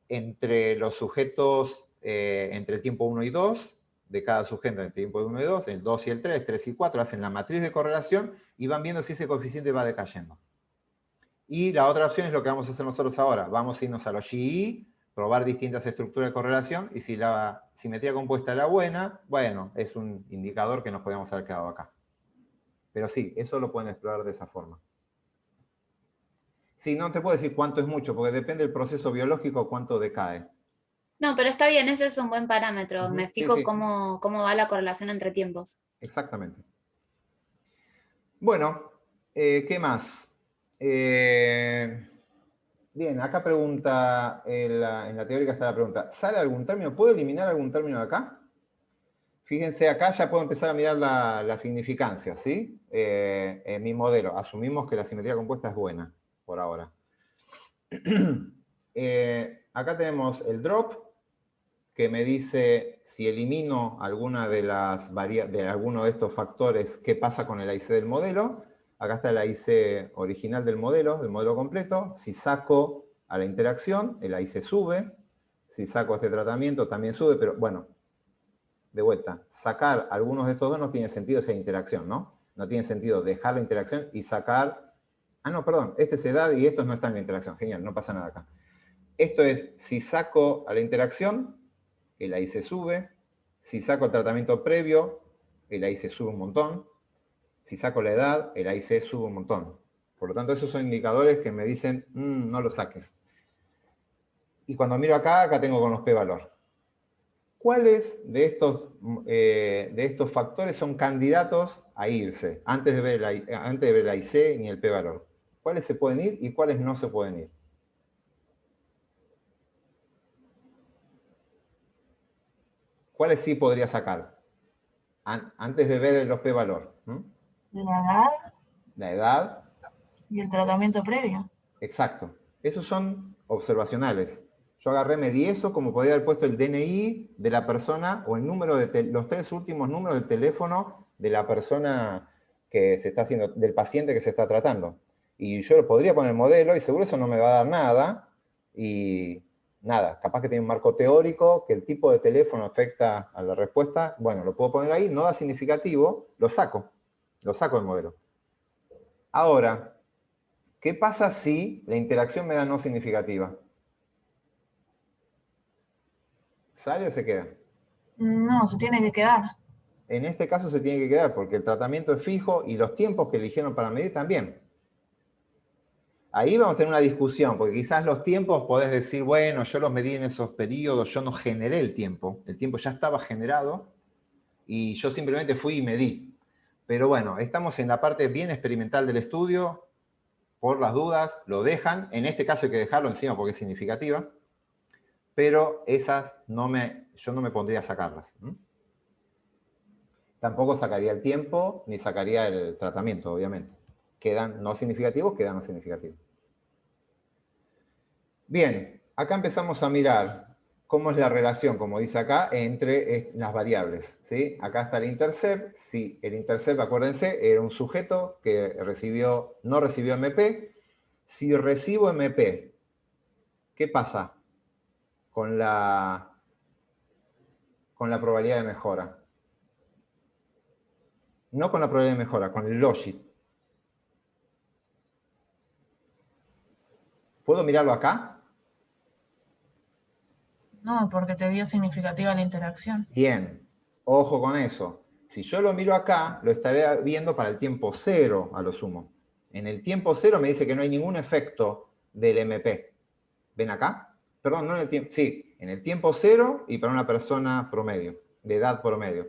entre los sujetos, entre el tiempo 1 y 2, de cada sujeto entre el tiempo 1 y 2, el 2 y el 3, 3 y 4, hacen la matriz de correlación y van viendo si ese coeficiente va decayendo. Y la otra opción es lo que vamos a hacer nosotros ahora. Vamos a irnos a los GE, probar distintas estructuras de correlación, y si la simetría compuesta era buena, bueno, es un indicador que nos podíamos haber quedado acá. Pero sí, eso lo pueden explorar de esa forma. Sí, no te puedo decir cuánto es mucho, porque depende del proceso biológico cuánto decae. No, pero está bien, ese es un buen parámetro. Me fijo sí. cómo va la correlación entre tiempos. Exactamente. Bueno, ¿qué más? Bien, acá pregunta, en la teórica está la pregunta, ¿sale algún término? ¿Puedo eliminar algún término de acá? Fíjense, acá ya puedo empezar a mirar la significancia, ¿sí? En mi modelo, asumimos que la simetría compuesta es buena, por ahora. Acá tenemos el drop, que me dice si elimino alguna de alguno de estos factores, qué pasa con el AIC del modelo. Acá está el AIC original del modelo completo. Si saco a la interacción, el AIC sube. Si saco este tratamiento, también sube, pero bueno, de vuelta, sacar algunos de estos dos no tiene sentido esa interacción, ¿no? No tiene sentido dejar la interacción y sacar... Ah, no, perdón, este se da y estos no están en la interacción. Genial, no pasa nada acá. Esto es, si saco a la interacción, el AIC sube. Si saco el tratamiento previo, el AIC sube un montón. Si saco la edad, el AIC sube un montón. Por lo tanto, esos son indicadores que me dicen, no lo saques. Y cuando miro acá, acá tengo con los p-valor. ¿Cuáles de estos factores son candidatos a irse antes de ver el AIC ni el p-valor? ¿Cuáles se pueden ir y cuáles no se pueden ir? ¿Cuáles sí podría sacar? Antes de ver los p-valor. La edad. La edad. Y el tratamiento previo. Exacto. Esos son observacionales. Yo agarré, medí eso, como podría haber puesto el DNI de la persona o el número de los 3 últimos números del teléfono de la persona que se está haciendo, del paciente que se está tratando. Y yo lo podría poner modelo y seguro eso no me va a dar nada. Y nada, capaz que tiene un marco teórico, que el tipo de teléfono afecta a la respuesta. Bueno, lo puedo poner ahí, no da significativo, lo saco del modelo. Ahora, ¿qué pasa si la interacción me da no significativa? ¿Sale o se queda? No, se tiene que quedar. En este caso se tiene que quedar porque el tratamiento es fijo y los tiempos que eligieron para medir también. Ahí vamos a tener una discusión, porque quizás los tiempos podés decir, bueno, yo los medí en esos periodos, yo no generé el tiempo ya estaba generado y yo simplemente fui y medí. Pero bueno, estamos en la parte bien experimental del estudio, por las dudas, lo dejan, en este caso hay que dejarlo encima porque es significativa, pero esas yo no me pondría a sacarlas. Tampoco sacaría el tiempo, ni sacaría el tratamiento, obviamente. Quedan no significativos, quedan no significativos. Bien, acá empezamos a mirar cómo es la relación, como dice acá, entre las variables. ¿Sí? Acá está el intercept. Sí, el intercept, acuérdense, era un sujeto que no recibió MP. Si recibo MP, ¿qué pasa con la probabilidad de mejora? No con la probabilidad de mejora, con el logit. ¿Puedo mirarlo acá? No, porque te dio significativa la interacción. Bien, ojo con eso. Si yo lo miro acá, lo estaré viendo para el tiempo 0 a lo sumo. En el tiempo 0 me dice que no hay ningún efecto del MP. ¿Ven acá? Perdón, no en el tiempo. Sí, en el tiempo 0 y para una persona promedio, de edad promedio.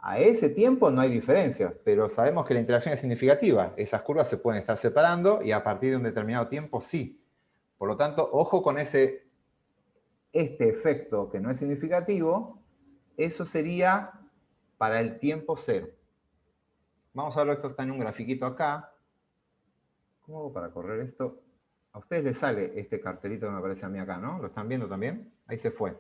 A ese tiempo no hay diferencias, pero sabemos que la interacción es significativa. Esas curvas se pueden estar separando y a partir de un determinado tiempo sí. Por lo tanto, ojo con este efecto que no es significativo, eso sería para el tiempo 0. Vamos a verlo, esto está en un grafiquito acá. ¿Cómo hago para correr esto? A ustedes les sale este cartelito que me aparece a mí acá, ¿no? ¿Lo están viendo también? Ahí se fue.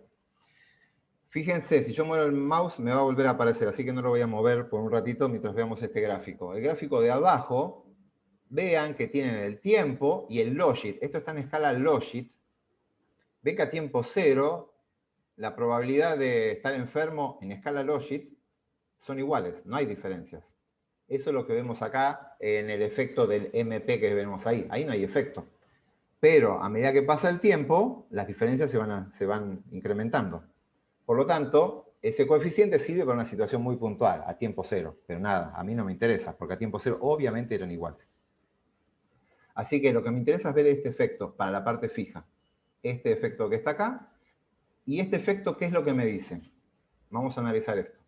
Fíjense, si yo muevo el mouse me va a volver a aparecer, así que no lo voy a mover por un ratito mientras veamos este gráfico. El gráfico de abajo, vean que tienen el tiempo y el logit. Esto está en escala logit. Ven que a tiempo 0, la probabilidad de estar enfermo en escala logit son iguales, no hay diferencias. Eso es lo que vemos acá en el efecto del MP que vemos ahí. Ahí no hay efecto. Pero a medida que pasa el tiempo, las diferencias se van incrementando. Por lo tanto, ese coeficiente sirve para una situación muy puntual, a tiempo 0. Pero nada, a mí no me interesa, porque a tiempo 0 obviamente eran iguales. Así que lo que me interesa es ver este efecto para la parte fija. Este efecto que está acá. Y este efecto, ¿qué es lo que me dice? Vamos a analizar esto.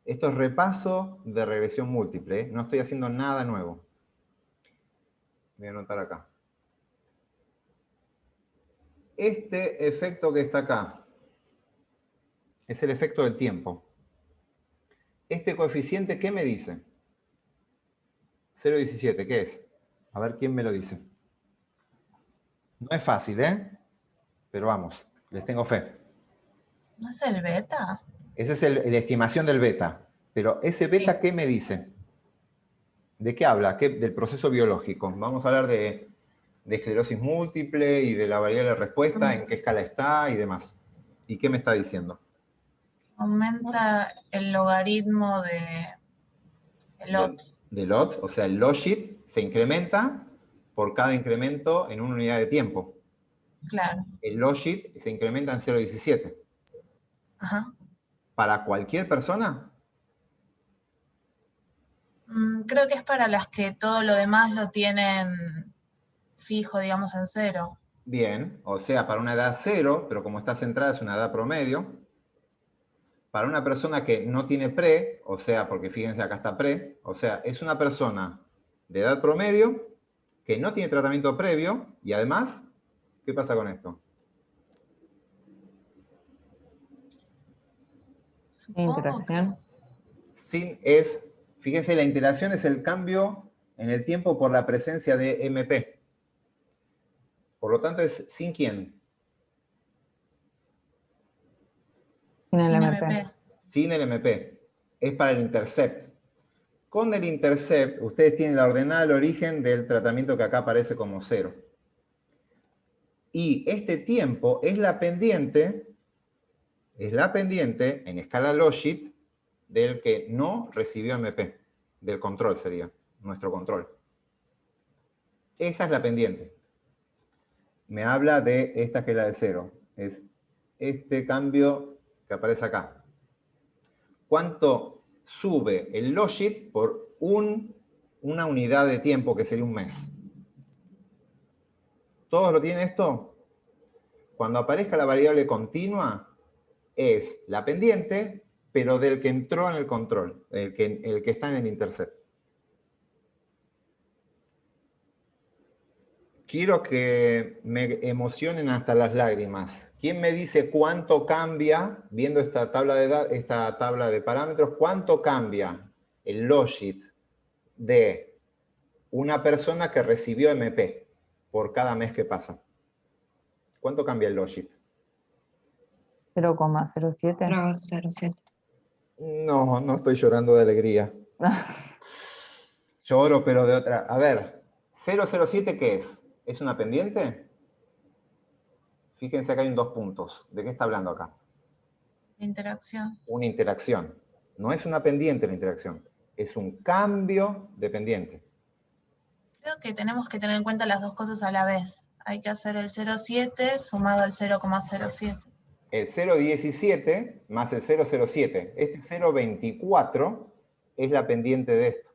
Esto es repaso de regresión múltiple, ¿eh? No estoy haciendo nada nuevo. Voy a anotar acá. Este efecto que está acá es el efecto del tiempo. Este coeficiente, ¿qué me dice? 0,17, ¿qué es? A ver quién me lo dice. No es fácil, ¿eh? Pero vamos, les tengo fe. ¿No es el beta? Esa es la estimación del beta. Pero ese beta, ¿qué me dice? ¿De qué habla? Del proceso biológico. Vamos a hablar de esclerosis múltiple y de la variable de respuesta, en qué escala está y demás. ¿Y qué me está diciendo? Aumenta el logaritmo de odds. Del odds, o sea, el logit se incrementa por cada incremento en una unidad de tiempo. Claro. El logit se incrementa en 0,17. Ajá. ¿Para cualquier persona? Creo que es para las que todo lo demás lo tienen fijo, digamos, en 0. Bien, o sea, para una edad 0, pero como está centrada es una edad promedio. Para una persona que no tiene pre, o sea, porque fíjense acá está pre, o sea, es una persona de edad promedio que no tiene tratamiento previo y además, ¿qué pasa con esto? Interacción. Fíjense, la interacción es el cambio en el tiempo por la presencia de MP. Por lo tanto, es ¿sin quién? Sin el MP. Sin el MP. Es para el intercept. Con el intercept, ustedes tienen la ordenada al origen del tratamiento que acá aparece como 0. Y este tiempo es la pendiente en escala logit del que no recibió MP. Del control sería, nuestro control. Esa es la pendiente. Me habla de esta que es la de 0. Es este cambio que aparece acá. ¿Cuánto sube el logit por una unidad de tiempo que sería un mes? ¿Todos lo tienen esto? Cuando aparezca la variable continua, es la pendiente, pero del que entró en el control, el que está en el intercept. Quiero que me emocionen hasta las lágrimas. ¿Quién me dice cuánto cambia, viendo esta tabla de parámetros, cuánto cambia el logit de una persona que recibió MP por cada mes que pasa? ¿Cuánto cambia el logit? 0,07. 0,07. No, no estoy llorando de alegría. Lloro, pero de otra. A ver, 007, ¿qué es? ¿Es una pendiente? Fíjense acá hay 2 puntos. ¿De qué está hablando acá? Interacción. Una interacción. No es una pendiente la interacción. Es un cambio de pendiente. Creo que tenemos que tener en cuenta las dos cosas a la vez. Hay que hacer el 0,7 sumado al 0,07. El 0,17 más el 0,07. Este 0,24 es la pendiente de esto.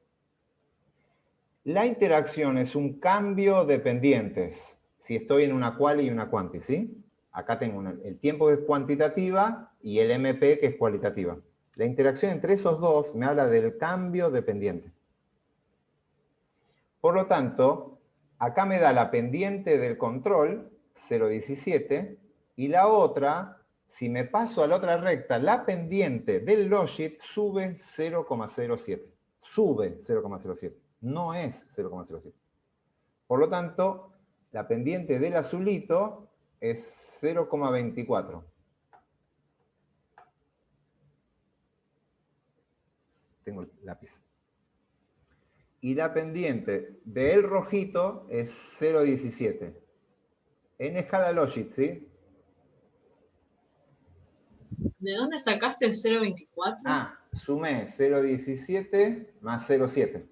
La interacción es un cambio de pendientes. Si estoy en una quali y una quanti, ¿sí? Acá tengo el tiempo que es cuantitativa y el MP que es cualitativa. La interacción entre esos dos me habla del cambio de pendiente. Por lo tanto, acá me da la pendiente del control, 0,17, y la otra, si me paso a la otra recta, la pendiente del logit sube 0,07. Sube 0,07. No es 0,07. Por lo tanto, la pendiente del azulito es 0,24. Tengo el lápiz. Y la pendiente del rojito es 0,17. En escala logit, ¿sí? ¿De dónde sacaste el 0,24? Ah, sumé 0,17 más 0,7.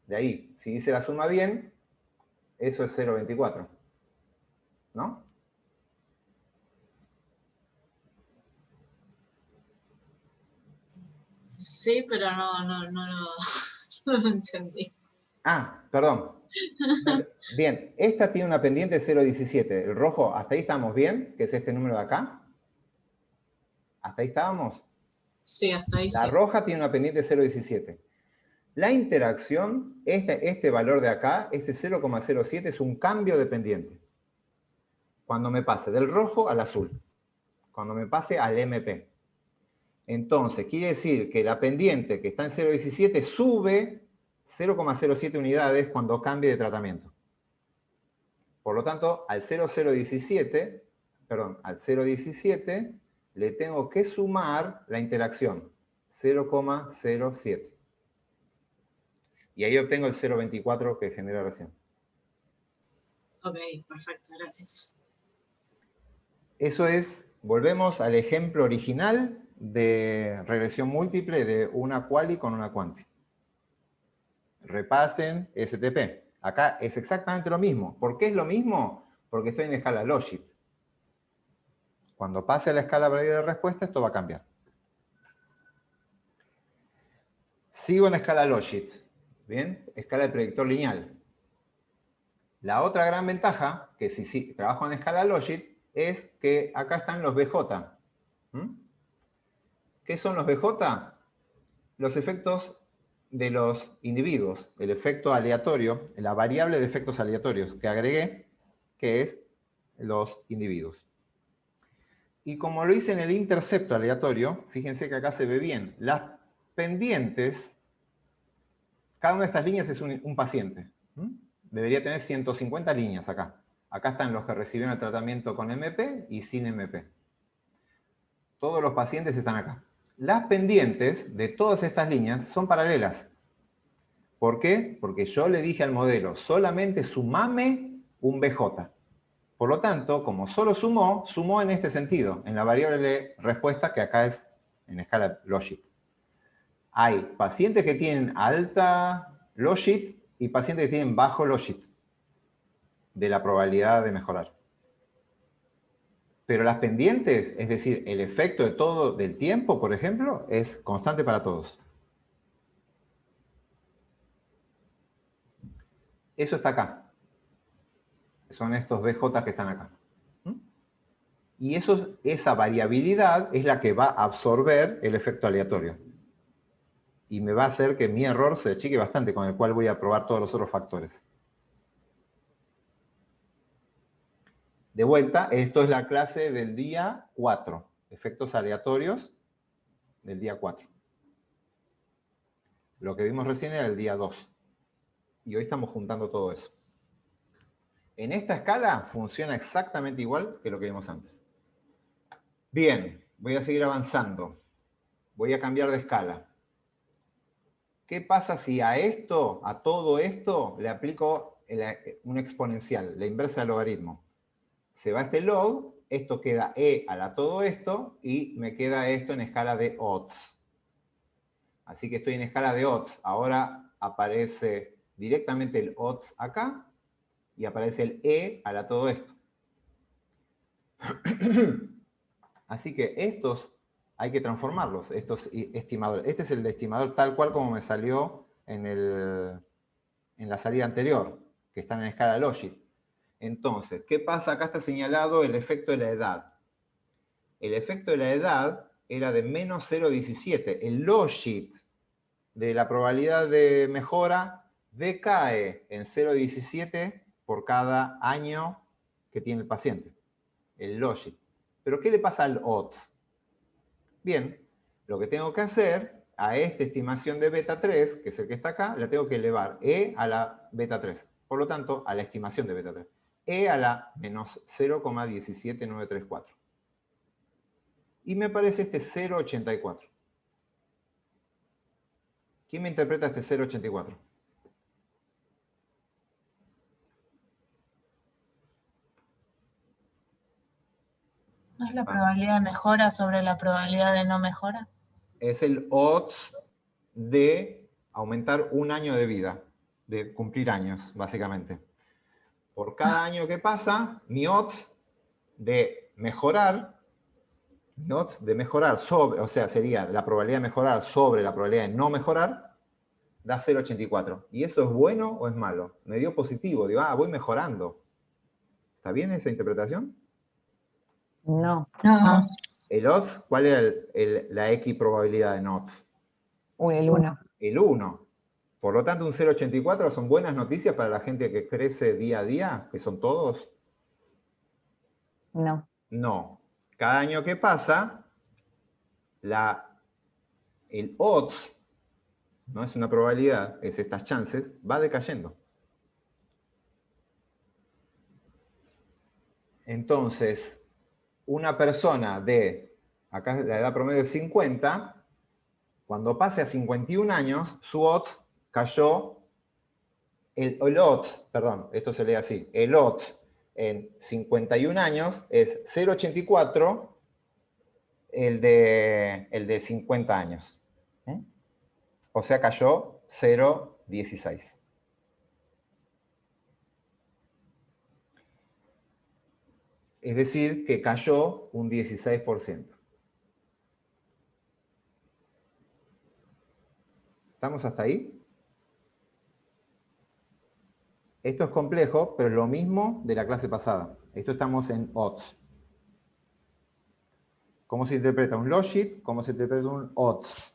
De ahí, si hice la suma bien, eso es 0,24. ¿No? Sí, pero no lo entendí. Ah, perdón. Bien, esta tiene una pendiente 0,17. El rojo, ¿hasta ahí estamos bien? Que es este número de acá. ¿Hasta ahí estábamos? Sí, hasta ahí La sí. roja tiene una pendiente 0,17. La interacción, este valor de acá, este 0,07 es un cambio de pendiente. Cuando me pase del rojo al azul. Cuando me pase al MP. Entonces, quiere decir que la pendiente que está en 0,17 sube 0,07 unidades cuando cambie de tratamiento. Por lo tanto, al 0,17 le tengo que sumar la interacción, 0,07. Y ahí obtengo el 0,24 que genera recién. Ok, perfecto, gracias. Eso es, volvemos al ejemplo original de regresión múltiple de una quali con una quanti. Repasen STP. Acá es exactamente lo mismo. ¿Por qué es lo mismo? Porque estoy en escala logit. Cuando pase a la escala variable de respuesta, esto va a cambiar. Sigo en escala Logit. ¿Bien? Escala de predictor lineal. La otra gran ventaja, que si trabajo en escala Logit, es que acá están los BJ. ¿Qué son los BJ? Los efectos de los individuos, el efecto aleatorio, la variable de efectos aleatorios que agregué, que es los individuos. Y como lo hice en el intercepto aleatorio, fíjense que acá se ve bien, las pendientes, cada una de estas líneas es un paciente. Debería tener 150 líneas acá. Acá están los que recibieron el tratamiento con MP y sin MP. Todos los pacientes están acá. Las pendientes de todas estas líneas son paralelas. ¿Por qué? Porque yo le dije al modelo, solamente sumame un BJ. Por lo tanto, como solo sumó en este sentido, en la variable respuesta que acá es en escala Logit. Hay pacientes que tienen alta Logit y pacientes que tienen bajo Logit de la probabilidad de mejorar. Pero las pendientes, es decir, el efecto de todo del tiempo, por ejemplo, es constante para todos. Eso está acá. Son estos BJ que están acá. Y esa variabilidad es la que va a absorber el efecto aleatorio. Y me va a hacer que mi error se achique bastante, con el cual voy a probar todos los otros factores. De vuelta, esto es la clase del día 4. Efectos aleatorios del día 4. Lo que vimos recién era el día 2. Y hoy estamos juntando todo eso. En esta escala funciona exactamente igual que lo que vimos antes. Bien, voy a seguir avanzando. Voy a cambiar de escala. ¿Qué pasa si a todo esto, le aplico un exponencial, la inversa del logaritmo? Se va este log, esto queda e a la todo esto, y me queda esto en escala de odds. Así que estoy en escala de odds. Ahora aparece directamente el odds acá, y aparece el e a la todo esto. Así que estos hay que transformarlos, estos estimadores. Este es el estimador tal cual como me salió en la salida anterior, que están en escala Logit. Entonces, ¿qué pasa? Acá está señalado el efecto de la edad. El efecto de la edad era de menos 0,17. El Logit de la probabilidad de mejora decae en 0,17 por cada año que tiene el paciente. El Logit. ¿Pero qué le pasa al odds? Bien, lo que tengo que hacer a esta estimación de beta 3, que es el que está acá, la tengo que elevar e a la beta 3. Por lo tanto, a la estimación de beta 3. E a la menos 0,17934. Y me aparece este 0,84. ¿Quién me interpreta este 0,84? ¿No es la probabilidad de mejora sobre la probabilidad de no mejora? Es el odds de aumentar un año de vida, de cumplir años, básicamente. Por cada año que pasa, mi odds de mejorar, sobre, o sea, sería la probabilidad de mejorar sobre la probabilidad de no mejorar, da 0,84. ¿Y eso es bueno o es malo? Me dio positivo, digo, voy mejorando. ¿Está bien esa interpretación? No. No. ¿El odds? ¿Cuál era la X probabilidad en odds? El 1. El 1. Por lo tanto, un 0,84 son buenas noticias para la gente que crece día a día, que son todos. No. No. Cada año que pasa, el odds, no es una probabilidad, es estas chances, va decayendo. Entonces, una persona acá la edad promedio es 50, cuando pase a 51 años, su odds cayó, el odds, perdón, esto se lee así, el odds en 51 años es 0,84, el de 50 años. O sea, cayó 0,16. Es decir, que cayó un 16%. ¿Estamos hasta ahí? Esto es complejo, pero es lo mismo de la clase pasada. Esto estamos en odds. ¿Cómo se interpreta un logit? ¿Cómo se interpreta un odds?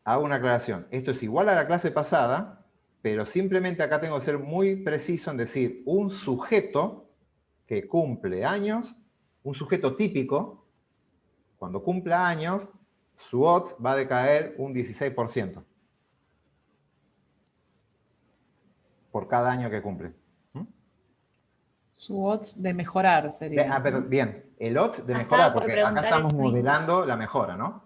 Hago una aclaración. Esto es igual a la clase pasada, pero simplemente acá tengo que ser muy preciso en decir un sujeto que cumple años, un sujeto típico, cuando cumpla años, su odds va a decaer un 16%. Por cada año que cumple. Su odds de mejorar sería. Pero bien, el odds de Ah, mejorar, estaba por porque acá preguntar estamos eso mismo. modelando la mejora, ¿no?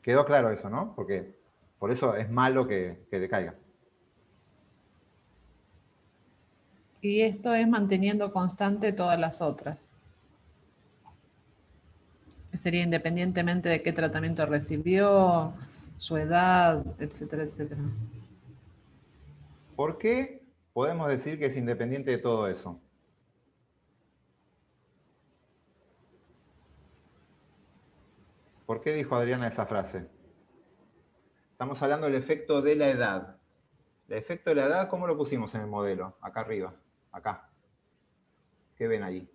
Quedó claro eso, ¿no? Porque por eso es malo que decaiga. Y esto es manteniendo constante todas las otras. Que sería independientemente de qué tratamiento recibió, su edad, etcétera, etcétera. ¿Por qué podemos decir que es independiente de todo eso? ¿Por qué dijo Adriana esa frase? Estamos hablando del efecto de la edad. El efecto de la edad, ¿cómo lo pusimos en el modelo? Acá arriba, acá. ¿Qué ven allí?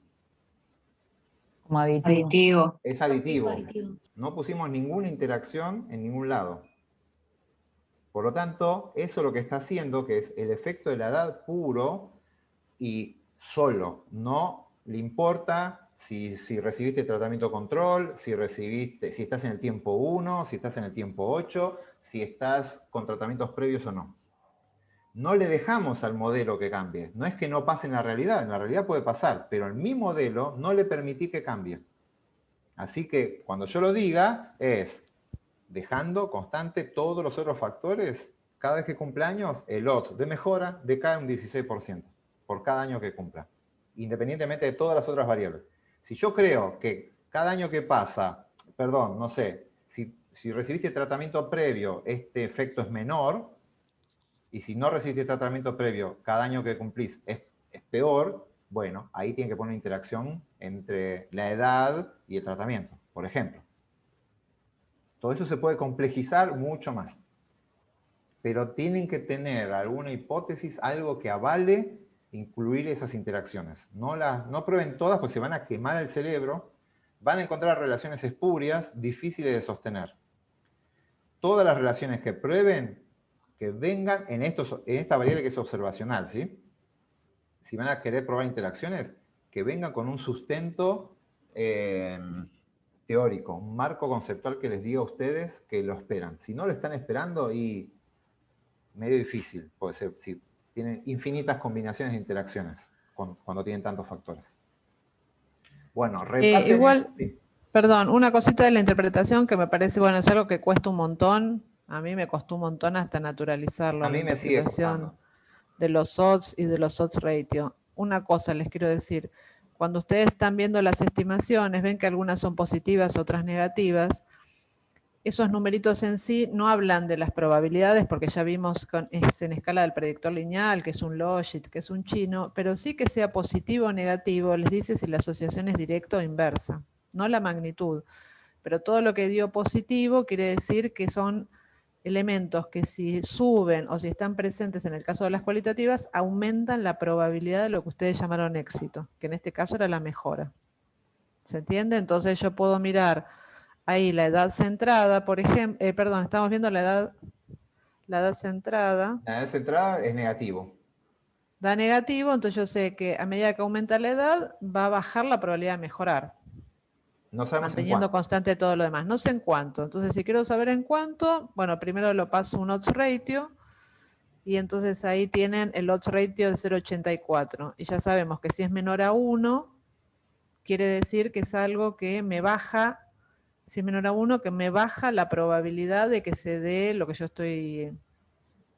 Como aditivo. Aditivo. Es aditivo. Aditivo. No pusimos ninguna interacción en ningún lado. Por lo tanto, eso lo que está haciendo, que es el efecto de la edad puro y solo. No le importa si recibiste tratamiento control, si estás en el tiempo 1, si estás en el tiempo 8, si estás con tratamientos previos o no. No le dejamos al modelo que cambie. No es que no pase en la realidad puede pasar, pero en mi modelo no le permití que cambie. Así que cuando yo lo diga es dejando constante todos los otros factores. Cada vez que cumple años, el odds de mejora decae un 16% por cada año que cumpla, independientemente de todas las otras variables. Si yo creo que cada año que pasa, perdón, no sé, si recibiste tratamiento previo, este efecto es menor, y si no recibiste tratamiento previo, cada año que cumplís es peor, bueno, ahí tiene que poner una interacción entre la edad y el tratamiento, por ejemplo. Todo eso se puede complejizar mucho más. Pero tienen que tener alguna hipótesis, algo que avale incluir esas interacciones. No prueben todas, pues se van a quemar el cerebro, van a encontrar relaciones espurias, difíciles de sostener. Todas las relaciones que prueben, que vengan en esta variable que es observacional, ¿sí? Si van a querer probar interacciones, que vengan con un sustento teórico, un marco conceptual que les diga a ustedes que lo esperan. Si no lo están esperando, y medio difícil, puede ser, si tienen infinitas combinaciones de interacciones cuando tienen tantos factores. Bueno, repasen. Igual, sí. perdón, una cosita de la interpretación que me parece, bueno, es algo que cuesta un montón. A mí me costó un montón hasta naturalizarlo. A mí me sigue costando. De los odds y de los odds ratio. Una cosa les quiero decir, cuando ustedes están viendo las estimaciones, ven que algunas son positivas, otras negativas, esos numeritos en sí no hablan de las probabilidades, porque ya vimos que es en escala del predictor lineal, que es un logit, que es un chino, pero sí que sea positivo o negativo, les dice si la asociación es directa o inversa, no la magnitud. Pero todo lo que dio positivo quiere decir que son elementos que si suben o si están presentes en el caso de las cualitativas, aumentan la probabilidad de lo que ustedes llamaron éxito, que en este caso era la mejora. ¿Se entiende? Entonces yo puedo mirar ahí la edad centrada, por ejemplo, perdón, estamos viendo la edad centrada. La edad centrada es negativo. Da negativo, entonces yo sé que a medida que aumenta la edad, va a bajar la probabilidad de mejorar. No sabemos manteniendo en cuánto. constante todo lo demás. No sé en cuánto. Entonces, si quiero saber en cuánto, bueno, primero lo paso un odds ratio, y entonces ahí tienen el odds ratio de 0,84. Y ya sabemos que si es menor a 1, quiere decir que es algo que me baja, si es menor a 1, que me baja la probabilidad de que se dé lo que yo estoy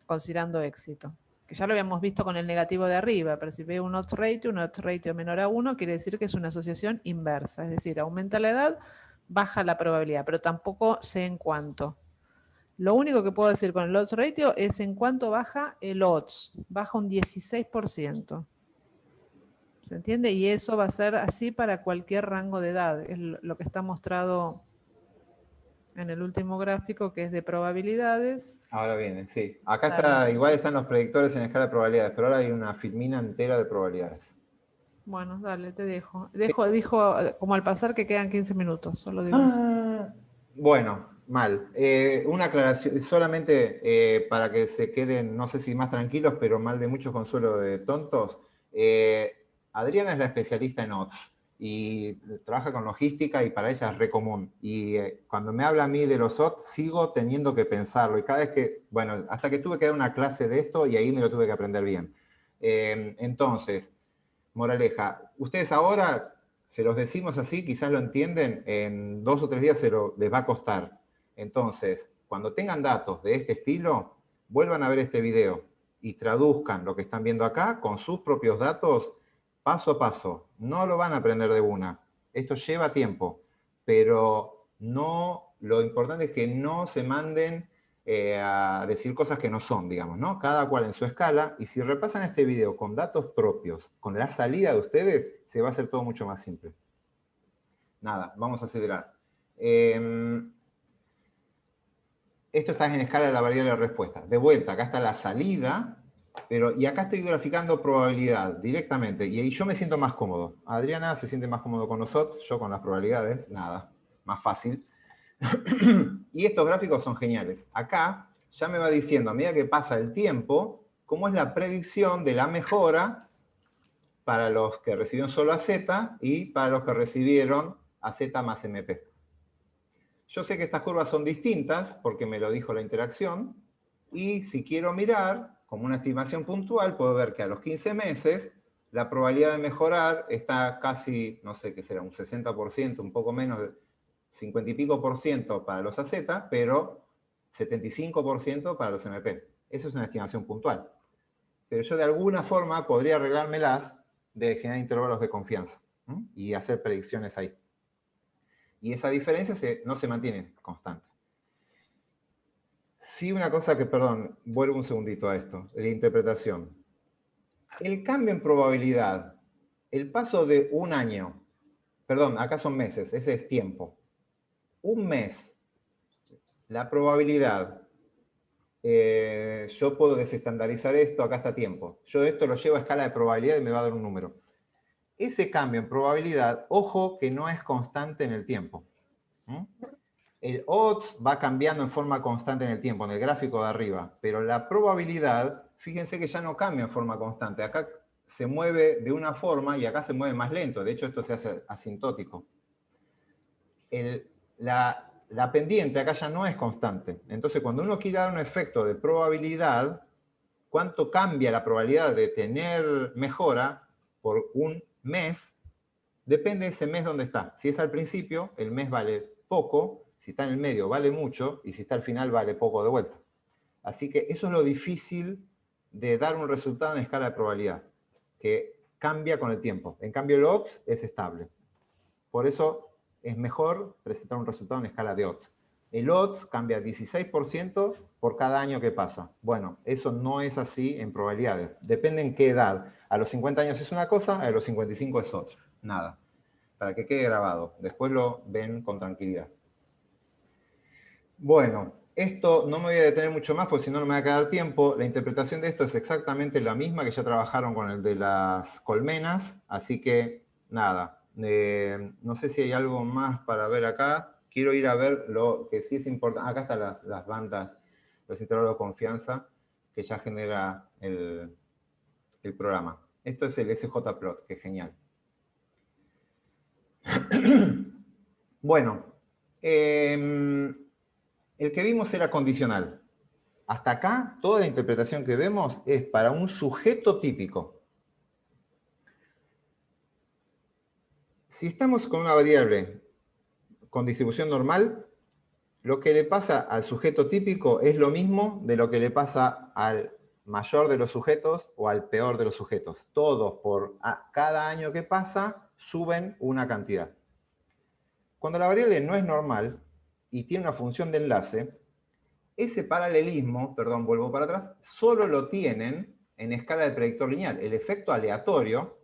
considerando éxito. Que ya lo habíamos visto con el negativo de arriba, pero si veo un odds ratio menor a 1, quiere decir que es una asociación inversa, es decir, aumenta la edad, baja la probabilidad, pero tampoco sé en cuánto. Lo único que puedo decir con el odds ratio es en cuánto baja el odds, baja un 16%. ¿Se entiende? Y eso va a ser así para cualquier rango de edad, es lo que está mostrado en el último gráfico, que es de probabilidades. Ahora viene, sí. Acá está, igual están los predictores en escala de probabilidades, pero ahora hay una filmina entera de probabilidades. Bueno, dale, te dejo. Dijo como al pasar que quedan 15 minutos, solo digo eso. Bueno, mal. Una aclaración, solamente para que se queden, no sé si más tranquilos, pero mal de mucho consuelo de tontos. Adriana es la especialista en odds y trabaja con logística y para ella es re común. Y cuando me habla a mí de los odds, sigo teniendo que pensarlo. Y cada vez que, bueno, hasta que tuve que dar una clase de esto y ahí me lo tuve que aprender bien. Entonces, moraleja, ustedes ahora, se los decimos así, quizás lo entienden, en 2 o 3 días les va a costar. Entonces, cuando tengan datos de este estilo, vuelvan a ver este video y traduzcan lo que están viendo acá con sus propios datos, paso a paso. No lo van a aprender de una. Esto lleva tiempo, pero no, lo importante es que no se manden a decir cosas que no son, digamos, ¿no? Cada cual en su escala, y si repasan este video con datos propios, con la salida de ustedes, se va a hacer todo mucho más simple. Nada, vamos a acelerar. Esto está en escala de la variable de respuesta. De vuelta, acá está la salida, y acá estoy graficando probabilidad directamente, y ahí yo me siento más cómodo. Adriana se siente más cómodo con nosotros, yo con las probabilidades, nada, más fácil. Y estos gráficos son geniales. Acá ya me va diciendo, a medida que pasa el tiempo, cómo es la predicción de la mejora para los que recibieron solo AZ y para los que recibieron AZ más MP. Yo sé que estas curvas son distintas, porque me lo dijo la interacción, y si quiero mirar, como una estimación puntual, puedo ver que a los 15 meses, la probabilidad de mejorar está casi, no sé qué será, un 60%, un poco menos de 50 y pico % para los AZ, pero 75% para los MP. Eso es una estimación puntual. Pero yo de alguna forma podría arreglármelas de generar intervalos de confianza y hacer predicciones ahí. Y esa diferencia no se mantiene constante. Sí, una cosa que, perdón, vuelvo un segundito a esto, la interpretación. El cambio en probabilidad, el paso de un año, perdón, acá son meses, ese es tiempo. Un mes, la probabilidad, yo puedo desestandarizar esto, acá está tiempo. Yo esto lo llevo a escala de probabilidad y me va a dar un número. Ese cambio en probabilidad, ojo que no es constante en el tiempo. El odds va cambiando en forma constante en el tiempo, en el gráfico de arriba, pero la probabilidad, fíjense que ya no cambia en forma constante. Acá se mueve de una forma y acá se mueve más lento. De hecho, esto se hace asintótico. La pendiente acá ya no es constante. Entonces, cuando uno quiere dar un efecto de probabilidad, ¿cuánto cambia la probabilidad de tener mejora por un mes? Depende de ese mes donde está. Si es al principio, el mes vale poco. Si está en el medio, vale mucho. Y si está al final, vale poco de vuelta. Así que eso es lo difícil de dar un resultado en escala de probabilidad, que cambia con el tiempo. En cambio, el odds es estable. Por eso es mejor presentar un resultado en escala de odds. El odds cambia 16% por cada año que pasa. Bueno, eso no es así en probabilidades. Depende en qué edad. A los 50 años es una cosa, a los 55 es otra. Nada. Para que quede grabado. Después lo ven con tranquilidad. Bueno, esto no me voy a detener mucho más porque si no, no me va a quedar tiempo. La interpretación de esto es exactamente la misma que ya trabajaron con el de las colmenas. Así que, nada. No sé si hay algo más para ver acá. Quiero ir a ver lo que sí es importante. Acá están las bandas, los intervalos de confianza que ya genera el programa. Esto es el SJPlot, que es genial. Bueno, el que vimos era condicional. Hasta acá, toda la interpretación que vemos es para un sujeto típico. Si estamos con una variable con distribución normal, lo que le pasa al sujeto típico es lo mismo de lo que le pasa al mayor de los sujetos o al peor de los sujetos. Todos, por cada año que pasa, suben una cantidad. Cuando la variable no es normal y tiene una función de enlace, ese paralelismo, perdón, vuelvo para atrás, solo lo tienen en escala de predictor lineal. El efecto aleatorio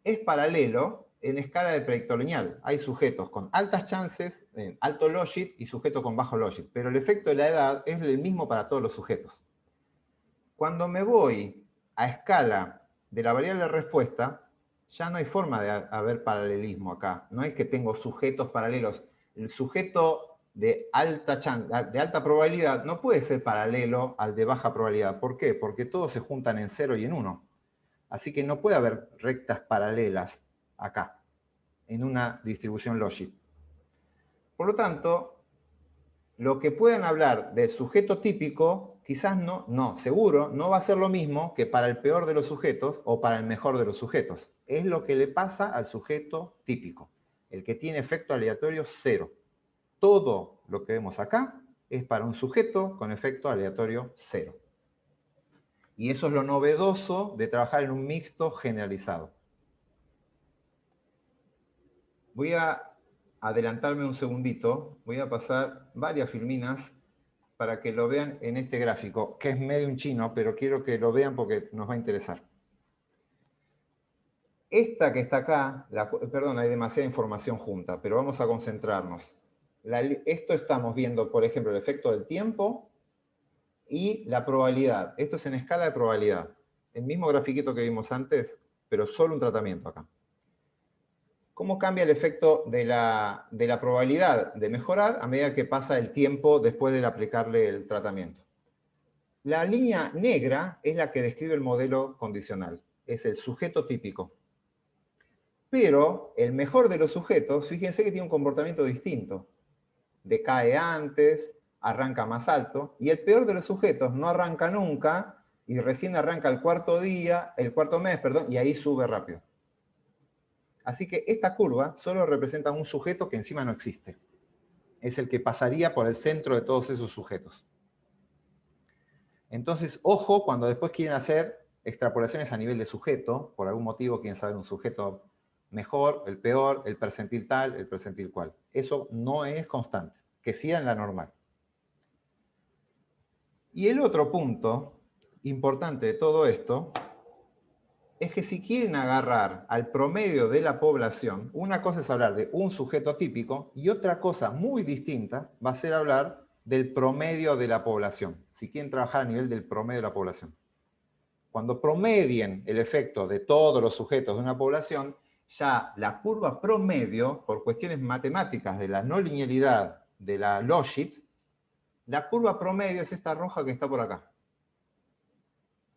es paralelo en escala de predictor lineal. Hay sujetos con altas chances, alto logit, y sujetos con bajo logit. Pero el efecto de la edad es el mismo para todos los sujetos. Cuando me voy a escala de la variable de respuesta, ya no hay forma de haber paralelismo acá. No es que tengo sujetos paralelos. El sujeto de alta probabilidad no puede ser paralelo al de baja probabilidad. ¿Por qué? Porque todos se juntan en 0 y en 1. Así que no puede haber rectas paralelas acá, en una distribución logit. Por lo tanto, lo que puedan hablar de sujeto típico, quizás seguro, no va a ser lo mismo que para el peor de los sujetos o para el mejor de los sujetos. Es lo que le pasa al sujeto típico, el que tiene efecto aleatorio 0. Todo lo que vemos acá es para un sujeto con efecto aleatorio 0. Y eso es lo novedoso de trabajar en un mixto generalizado. Voy a adelantarme un segundito, voy a pasar varias filminas para que lo vean en este gráfico, que es medio un chino, pero quiero que lo vean porque nos va a interesar. Esta que está acá, perdón, hay demasiada información junta, pero vamos a concentrarnos. Esto estamos viendo, por ejemplo, el efecto del tiempo y la probabilidad. Esto es en escala de probabilidad. El mismo grafiquito que vimos antes, pero solo un tratamiento acá. ¿Cómo cambia el efecto de la probabilidad de mejorar a medida que pasa el tiempo después de aplicarle el tratamiento? La línea negra es la que describe el modelo condicional. Es el sujeto típico. Pero el mejor de los sujetos, fíjense que tiene un comportamiento distinto. Decae antes, arranca más alto, y el peor de los sujetos no arranca nunca, y recién arranca el cuarto mes, y ahí sube rápido. Así que esta curva solo representa un sujeto que encima no existe. Es el que pasaría por el centro de todos esos sujetos. Entonces, ojo cuando después quieren hacer extrapolaciones a nivel de sujeto, por algún motivo quieren saber un sujeto mejor, el peor, el percentil tal, el percentil cual. Eso no es constante, que siga en la normal. Y el otro punto importante de todo esto es que si quieren agarrar al promedio de la población, una cosa es hablar de un sujeto típico y otra cosa muy distinta va a ser hablar del promedio de la población, si quieren trabajar a nivel del promedio de la población. Cuando promedien el efecto de todos los sujetos de una población, ya la curva promedio, por cuestiones matemáticas de la no linealidad de la logit, la curva promedio es esta roja que está por acá,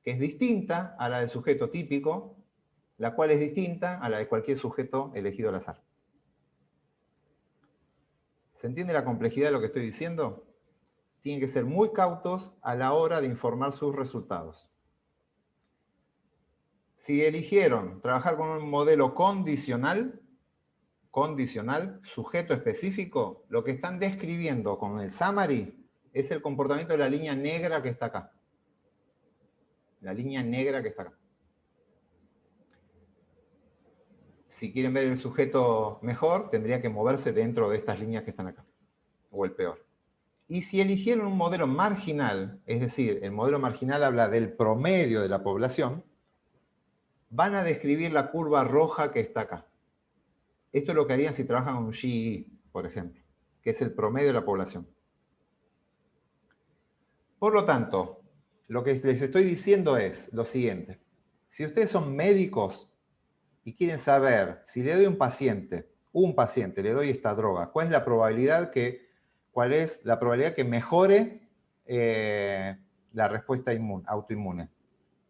que es distinta a la del sujeto típico, la cual es distinta a la de cualquier sujeto elegido al azar. ¿Se entiende la complejidad de lo que estoy diciendo? Tienen que ser muy cautos a la hora de informar sus resultados. Si eligieron trabajar con un modelo condicional, sujeto específico, lo que están describiendo con el summary es el comportamiento de la línea negra que está acá. La línea negra que está acá. Si quieren ver el sujeto mejor, tendría que moverse dentro de estas líneas que están acá. O el peor. Y si eligieron un modelo marginal, es decir, el modelo marginal habla del promedio de la población, van a describir la curva roja que está acá. Esto es lo que harían si trabajan con un GE, por ejemplo, que es el promedio de la población. Por lo tanto, lo que les estoy diciendo es lo siguiente. Si ustedes son médicos y quieren saber si le doy a un paciente, le doy esta droga, ¿cuál es la probabilidad que mejore la respuesta autoinmune?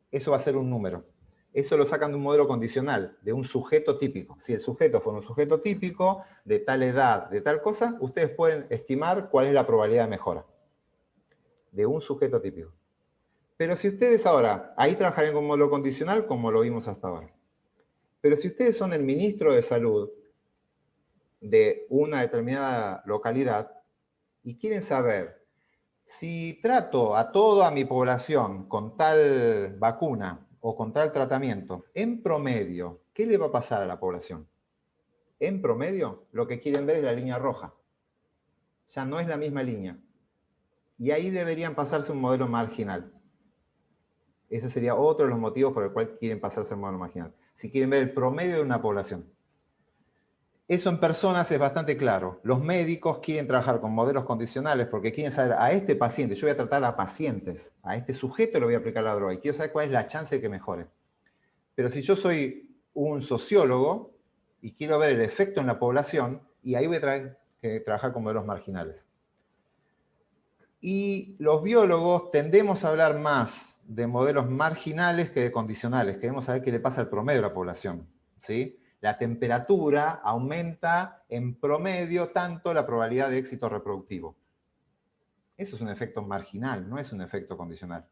Eso va a ser un número. Eso lo sacan de un modelo condicional, de un sujeto típico. Si el sujeto fuera un sujeto típico, de tal edad, de tal cosa, ustedes pueden estimar cuál es la probabilidad de mejora de un sujeto típico. Pero si ustedes ahora, ahí trabajarían con modelo condicional como lo vimos hasta ahora. Pero si ustedes son el ministro de salud de una determinada localidad y quieren saber si trato a toda mi población con tal vacuna o con tal tratamiento, en promedio, ¿qué le va a pasar a la población? En promedio, lo que quieren ver es la línea roja. Ya no es la misma línea. Y ahí deberían pasarse un modelo marginal. Ese sería otro de los motivos por el cual quieren pasarse al modelo marginal. Si quieren ver el promedio de una población. Eso en personas es bastante claro. Los médicos quieren trabajar con modelos condicionales porque quieren saber a este paciente, yo voy a tratar a pacientes, a este sujeto le voy a aplicar la droga y quiero saber cuál es la chance de que mejore. Pero si yo soy un sociólogo y quiero ver el efecto en la población, y ahí voy a trabajar con modelos marginales. Y los biólogos tendemos a hablar más de modelos marginales que de condicionales. Queremos saber qué le pasa al promedio de la población, ¿sí? La temperatura aumenta en promedio tanto la probabilidad de éxito reproductivo. Eso es un efecto marginal, no es un efecto condicional.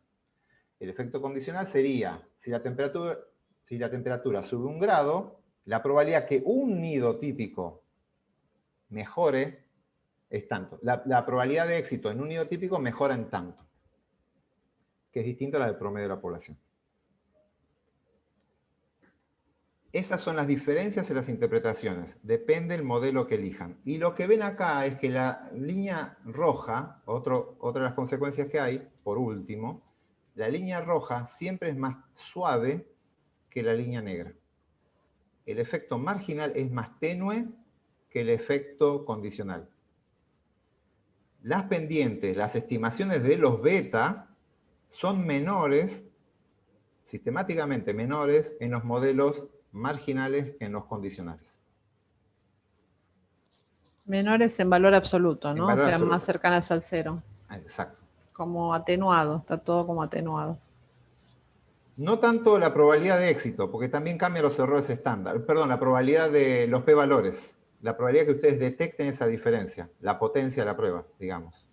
El efecto condicional sería, si la temperatura sube 1 grado, la probabilidad que un nido típico mejore es tanto. La probabilidad de éxito en un nido típico mejora en tanto, que es distinto a la del promedio de la población. Esas son las diferencias en las interpretaciones. Depende del modelo que elijan. Y lo que ven acá es que la línea roja, otra de las consecuencias que hay, por último, la línea roja siempre es más suave que la línea negra. El efecto marginal es más tenue que el efecto condicional. Las pendientes, las estimaciones de los beta, son menores, sistemáticamente menores, en los modelos marginales que en los condicionales. Menores en valor absoluto, ¿no? O sea, absoluto. más cercanas al 0. Exacto. Como atenuado, está todo como atenuado. No tanto la probabilidad de éxito, porque también cambian los errores estándar. Perdón, la probabilidad de los p-valores. La probabilidad que ustedes detecten esa diferencia, la potencia de la prueba, digamos.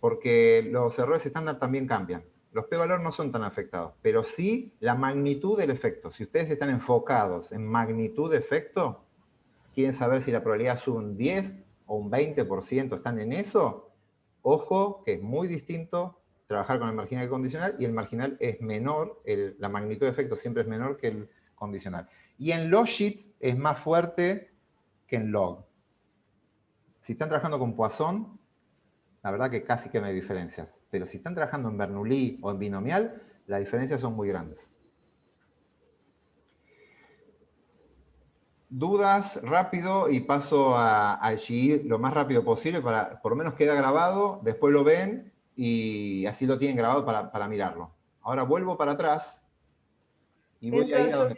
Porque los errores estándar también cambian. Los p-valores no son tan afectados, pero sí la magnitud del efecto. Si ustedes están enfocados en magnitud de efecto, quieren saber si la probabilidad sube un 10 o un 20%, están en eso, ojo que es muy distinto trabajar con el marginal condicional, y el marginal es menor, la magnitud de efecto siempre es menor que el condicional. Y en logit es más fuerte que en log. Si están trabajando con Poisson, la verdad que casi que no hay diferencias. Pero si están trabajando en Bernoulli o en binomial, las diferencias son muy grandes. Dudas, rápido, y paso al GI lo más rápido posible, para por lo menos queda grabado, después lo ven, y así lo tienen grabado para mirarlo. Ahora vuelvo para atrás, y voy a ir a donde...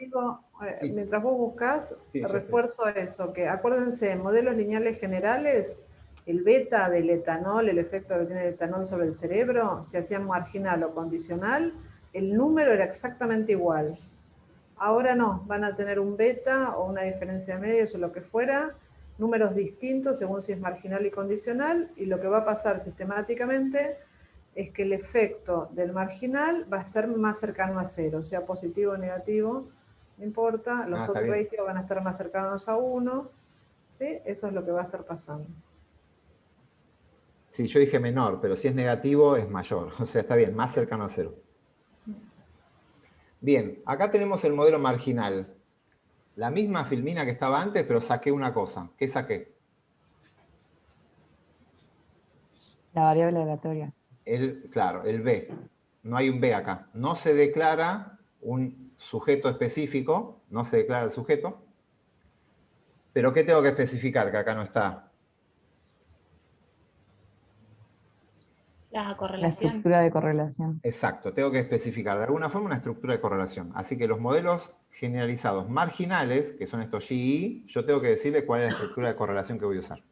Sí. Mientras vos buscas, sí, refuerzo eso, que acuérdense, en modelos lineales generales, el beta del etanol, el efecto que tiene el etanol sobre el cerebro, si hacían marginal o condicional, el número era exactamente igual. Ahora no, van a tener un beta o una diferencia de medios o lo que fuera, números distintos según si es marginal y condicional, y lo que va a pasar sistemáticamente es que el efecto del marginal va a ser más cercano a 0, sea positivo o negativo, no importa, los odds ratio van a estar más cercanos a 1, ¿sí? Eso es lo que va a estar pasando. Sí, yo dije menor, pero si es negativo es mayor, o sea, está bien, más cercano a 0. Bien, acá tenemos el modelo marginal. La misma filmina que estaba antes, pero saqué una cosa. ¿Qué saqué? La variable aleatoria. Claro, el B. No hay un B acá. No se declara un sujeto específico, no se declara el sujeto. Pero ¿qué tengo que especificar que acá no está? La correlación. La estructura de correlación. Exacto, tengo que especificar de alguna forma una estructura de correlación. Así que los modelos generalizados marginales, que son estos GI, yo tengo que decirle cuál es la estructura de correlación que voy a usar.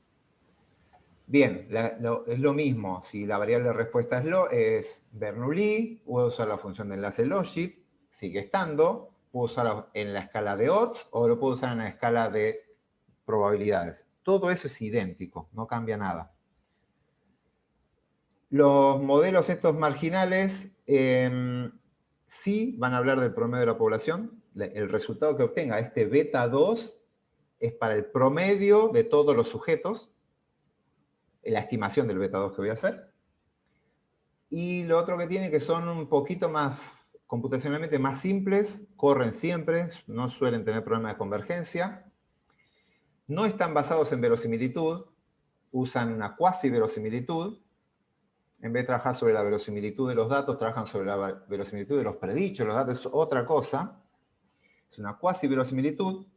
Bien, es lo mismo. Si la variable de respuesta es Bernoulli, puedo usar la función de enlace logit, sigue estando, puedo usarlo en la escala de odds o lo puedo usar en la escala de probabilidades. Todo eso es idéntico, no cambia nada. Los modelos estos marginales sí van a hablar del promedio de la población. El resultado que obtenga este beta 2 es para el promedio de todos los sujetos, la estimación del beta 2 que voy a hacer. Y lo otro que tiene que son un poquito más, computacionalmente más simples, corren siempre, no suelen tener problemas de convergencia. No están basados en verosimilitud, usan una cuasi verosimilitud. En vez de trabajar sobre la verosimilitud de los datos, trabajan sobre la verosimilitud de los predichos. Los datos es otra cosa. Es una cuasi verosimilitud.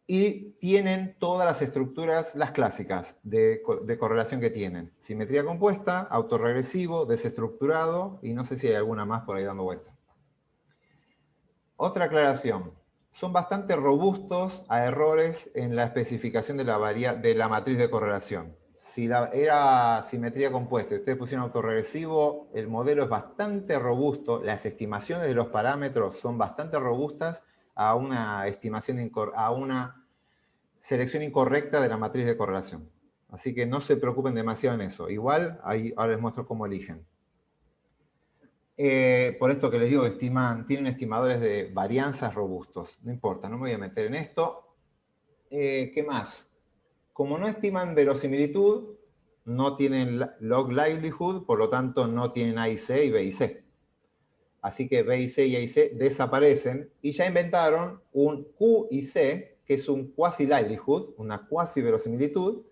y tienen todas las estructuras, las clásicas de correlación que tienen. Simetría compuesta, autorregresivo, desestructurado, y no sé si hay alguna más por ahí dando vuelta. Otra aclaración. Son bastante robustos a errores en la especificación de la matriz de correlación. Si era simetría compuesta y ustedes pusieron autorregresivo, el modelo es bastante robusto, las estimaciones de los parámetros son bastante robustas a una selección incorrecta de la matriz de correlación. Así que no se preocupen demasiado en eso. Igual, ahora les muestro cómo eligen. Por esto que les digo, tienen estimadores de varianzas robustos. No importa, no me voy a meter en esto. ¿Qué más? Como no estiman verosimilitud, no tienen log likelihood, por lo tanto no tienen A y C y B y C. Así que B y C y A y C desaparecen y ya inventaron un Q y C, que es un quasi likelihood, una quasi verosimilitud,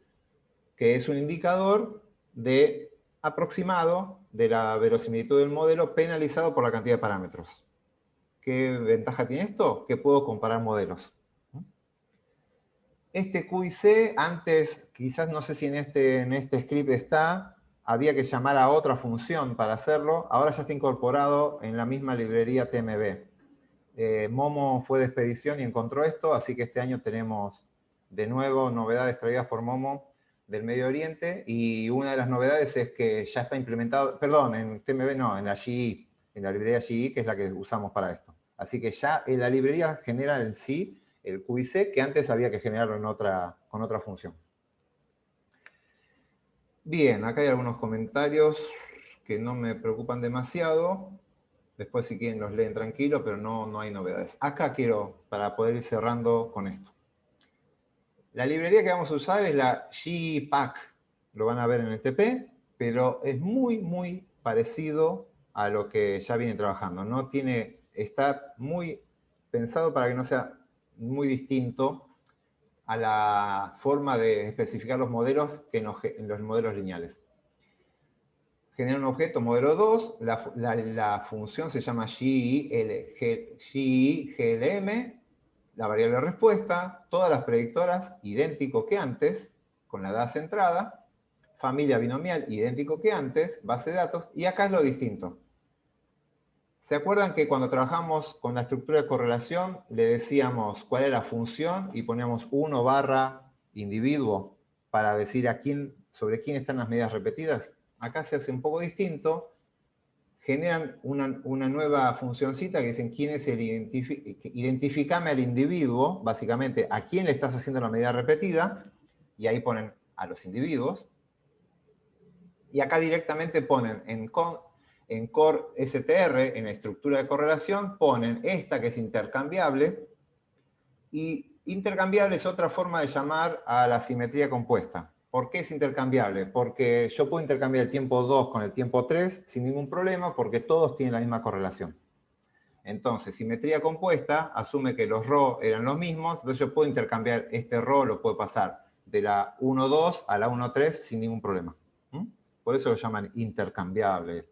que es un indicador de aproximado de la verosimilitud del modelo penalizado por la cantidad de parámetros. ¿Qué ventaja tiene esto? Que puedo comparar modelos. Este Q y C, antes, quizás no sé si en este script está, había que llamar a otra función para hacerlo. Ahora ya está incorporado en la misma librería TMB. Momo fue de expedición y encontró esto, así que este año tenemos de nuevo novedades traídas por Momo del Medio Oriente, y una de las novedades es que ya está implementado, perdón, en TMB no, en la GE, en la librería GE, que es la que usamos para esto. Así que ya en la librería genera en sí el Q y C, que antes había que generarlo con otra función. Bien, acá hay algunos comentarios que no me preocupan demasiado. Después si quieren los leen tranquilo, pero no hay novedades. Acá quiero, para poder ir cerrando con esto. La librería que vamos a usar es la GPack. Lo van a ver en el TP, pero es muy parecido a lo que ya viene trabajando. Está muy pensado para que no sea muy distinto a la forma de especificar los modelos que en los modelos lineales. Genera un objeto modelo 2, la función se llama GIGLM, la variable respuesta, todas las predictoras idéntico que antes, con la edad centrada, familia binomial idéntico que antes, base de datos, y acá es lo distinto. ¿Se acuerdan que cuando trabajamos con la estructura de correlación le decíamos cuál era la función y poníamos 1 barra individuo para decir sobre quién están las medidas repetidas? Acá se hace un poco distinto. Generan una nueva funcioncita que dicen quién es identificame al individuo, básicamente a quién le estás haciendo la medida repetida, y ahí ponen a los individuos. Y acá directamente ponen en Core STR, en la estructura de correlación, ponen esta que es intercambiable, y intercambiable es otra forma de llamar a la simetría compuesta. ¿Por qué es intercambiable? Porque yo puedo intercambiar el tiempo 2 con el tiempo 3 sin ningún problema, porque todos tienen la misma correlación. Entonces, simetría compuesta asume que los ρ eran los mismos, entonces yo puedo intercambiar este ρ, lo puedo pasar de la 1,2 a la 1,3 sin ningún problema. Por eso lo llaman intercambiable.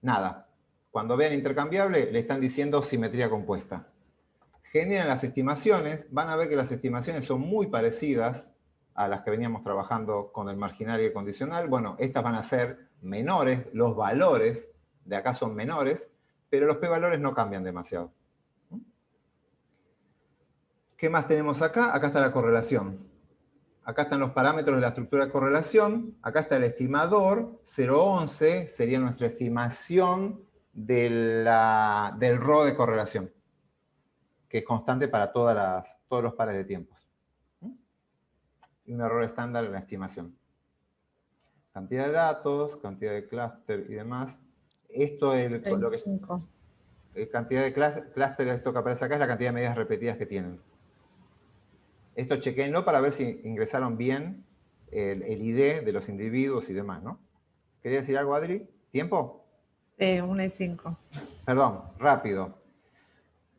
Nada, cuando vean intercambiable le están diciendo simetría compuesta. Generan las estimaciones, van a ver que las estimaciones son muy parecidas a las que veníamos trabajando con el marginal y el condicional. Bueno, estas van a ser menores, los valores de acá son menores, pero los p-valores no cambian demasiado. ¿Qué más tenemos acá? Acá está la correlación. Acá están los parámetros de la estructura de correlación. Acá está el estimador. 0,11 sería nuestra estimación del ρ de correlación, que es constante para todos los pares de tiempos. Y un error estándar en la estimación. Cantidad de datos, cantidad de clúster y demás. Esto es lo que... Cantidad de clúster, esto que aparece acá es la cantidad de medidas repetidas que tienen. Esto chequéenlo para ver si ingresaron bien el ID de los individuos y demás, ¿no? ¿Quería decir algo, Adri? ¿Tiempo? Sí, 1 y 5. Perdón, rápido.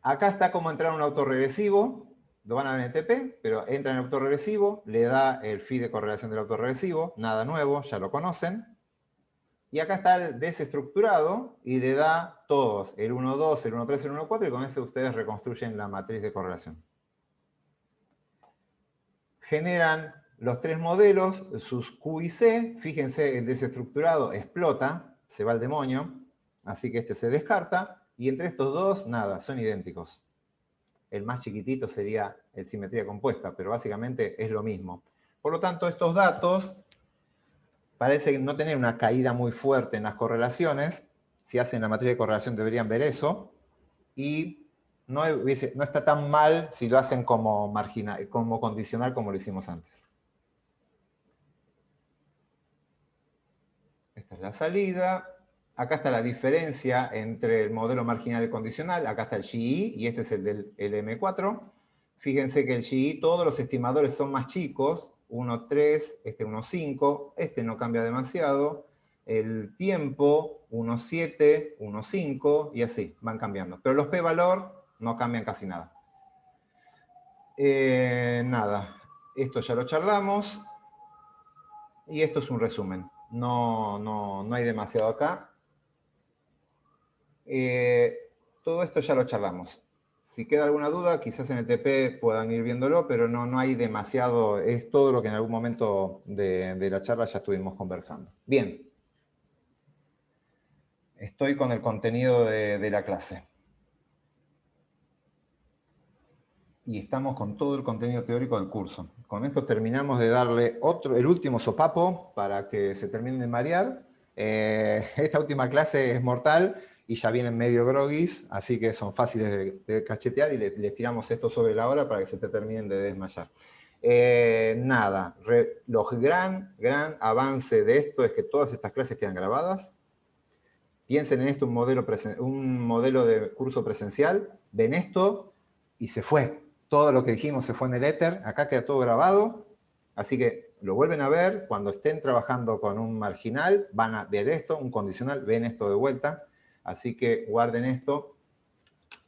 Acá está cómo entrar a un autorregresivo. Lo van a ver en el TP, pero entra en el autorregresivo, le da el feed de correlación del autorregresivo, nada nuevo, ya lo conocen. Y acá está el desestructurado y le da todos, el 1,2, el 1,3, el 1,4, y con eso ustedes reconstruyen la matriz de correlación. generan los tres modelos, sus Q y C. Fíjense, el desestructurado explota, se va al demonio, así que este se descarta, y entre estos dos, nada, son idénticos. El más chiquitito sería el simetría compuesta, pero básicamente es lo mismo. Por lo tanto, estos datos parece no tener una caída muy fuerte en las correlaciones. Si hacen la matriz de correlación deberían ver eso. Y no está tan mal si lo hacen como condicional como lo hicimos antes. Esta es la salida. Acá está la diferencia entre el modelo marginal y condicional. Acá está el GI y este es el del LM4. Fíjense que el GI, todos los estimadores son más chicos. 1,3, este 1,5. Este no cambia demasiado. El tiempo, 1,7, 1,5 y así, van cambiando. Pero los p-valor no cambian casi nada. Nada, esto ya lo charlamos. Y esto es un resumen. No hay demasiado acá. Todo esto ya lo charlamos. Si queda alguna duda, quizás en el TP puedan ir viéndolo, pero no hay demasiado. Es todo lo que en algún momento de la charla ya estuvimos conversando. Bien. Estoy con el contenido de la clase. Y estamos con todo el contenido teórico del curso. Con esto terminamos de darle el último sopapo para que se terminen de marear. Esta última clase es mortal y ya vienen medio groguis, así que son fáciles de cachetear y les tiramos esto sobre la hora para que se te terminen de desmayar. Nada, los gran avance de esto es que todas estas clases quedan grabadas. Piensen en esto, un modelo de curso presencial, ven esto y se fue. Todo lo que dijimos se fue en el éter, acá queda todo grabado, así que lo vuelven a ver, cuando estén trabajando con un marginal, van a ver esto, un condicional, ven esto de vuelta, así que guarden esto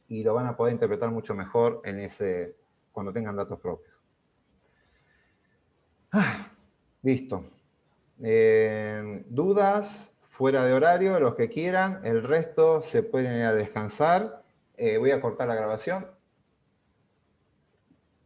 y lo van a poder interpretar mucho mejor cuando tengan datos propios. Listo. ¿Dudas? Fuera de horario, los que quieran, el resto se pueden ir a descansar. Voy a cortar la grabación.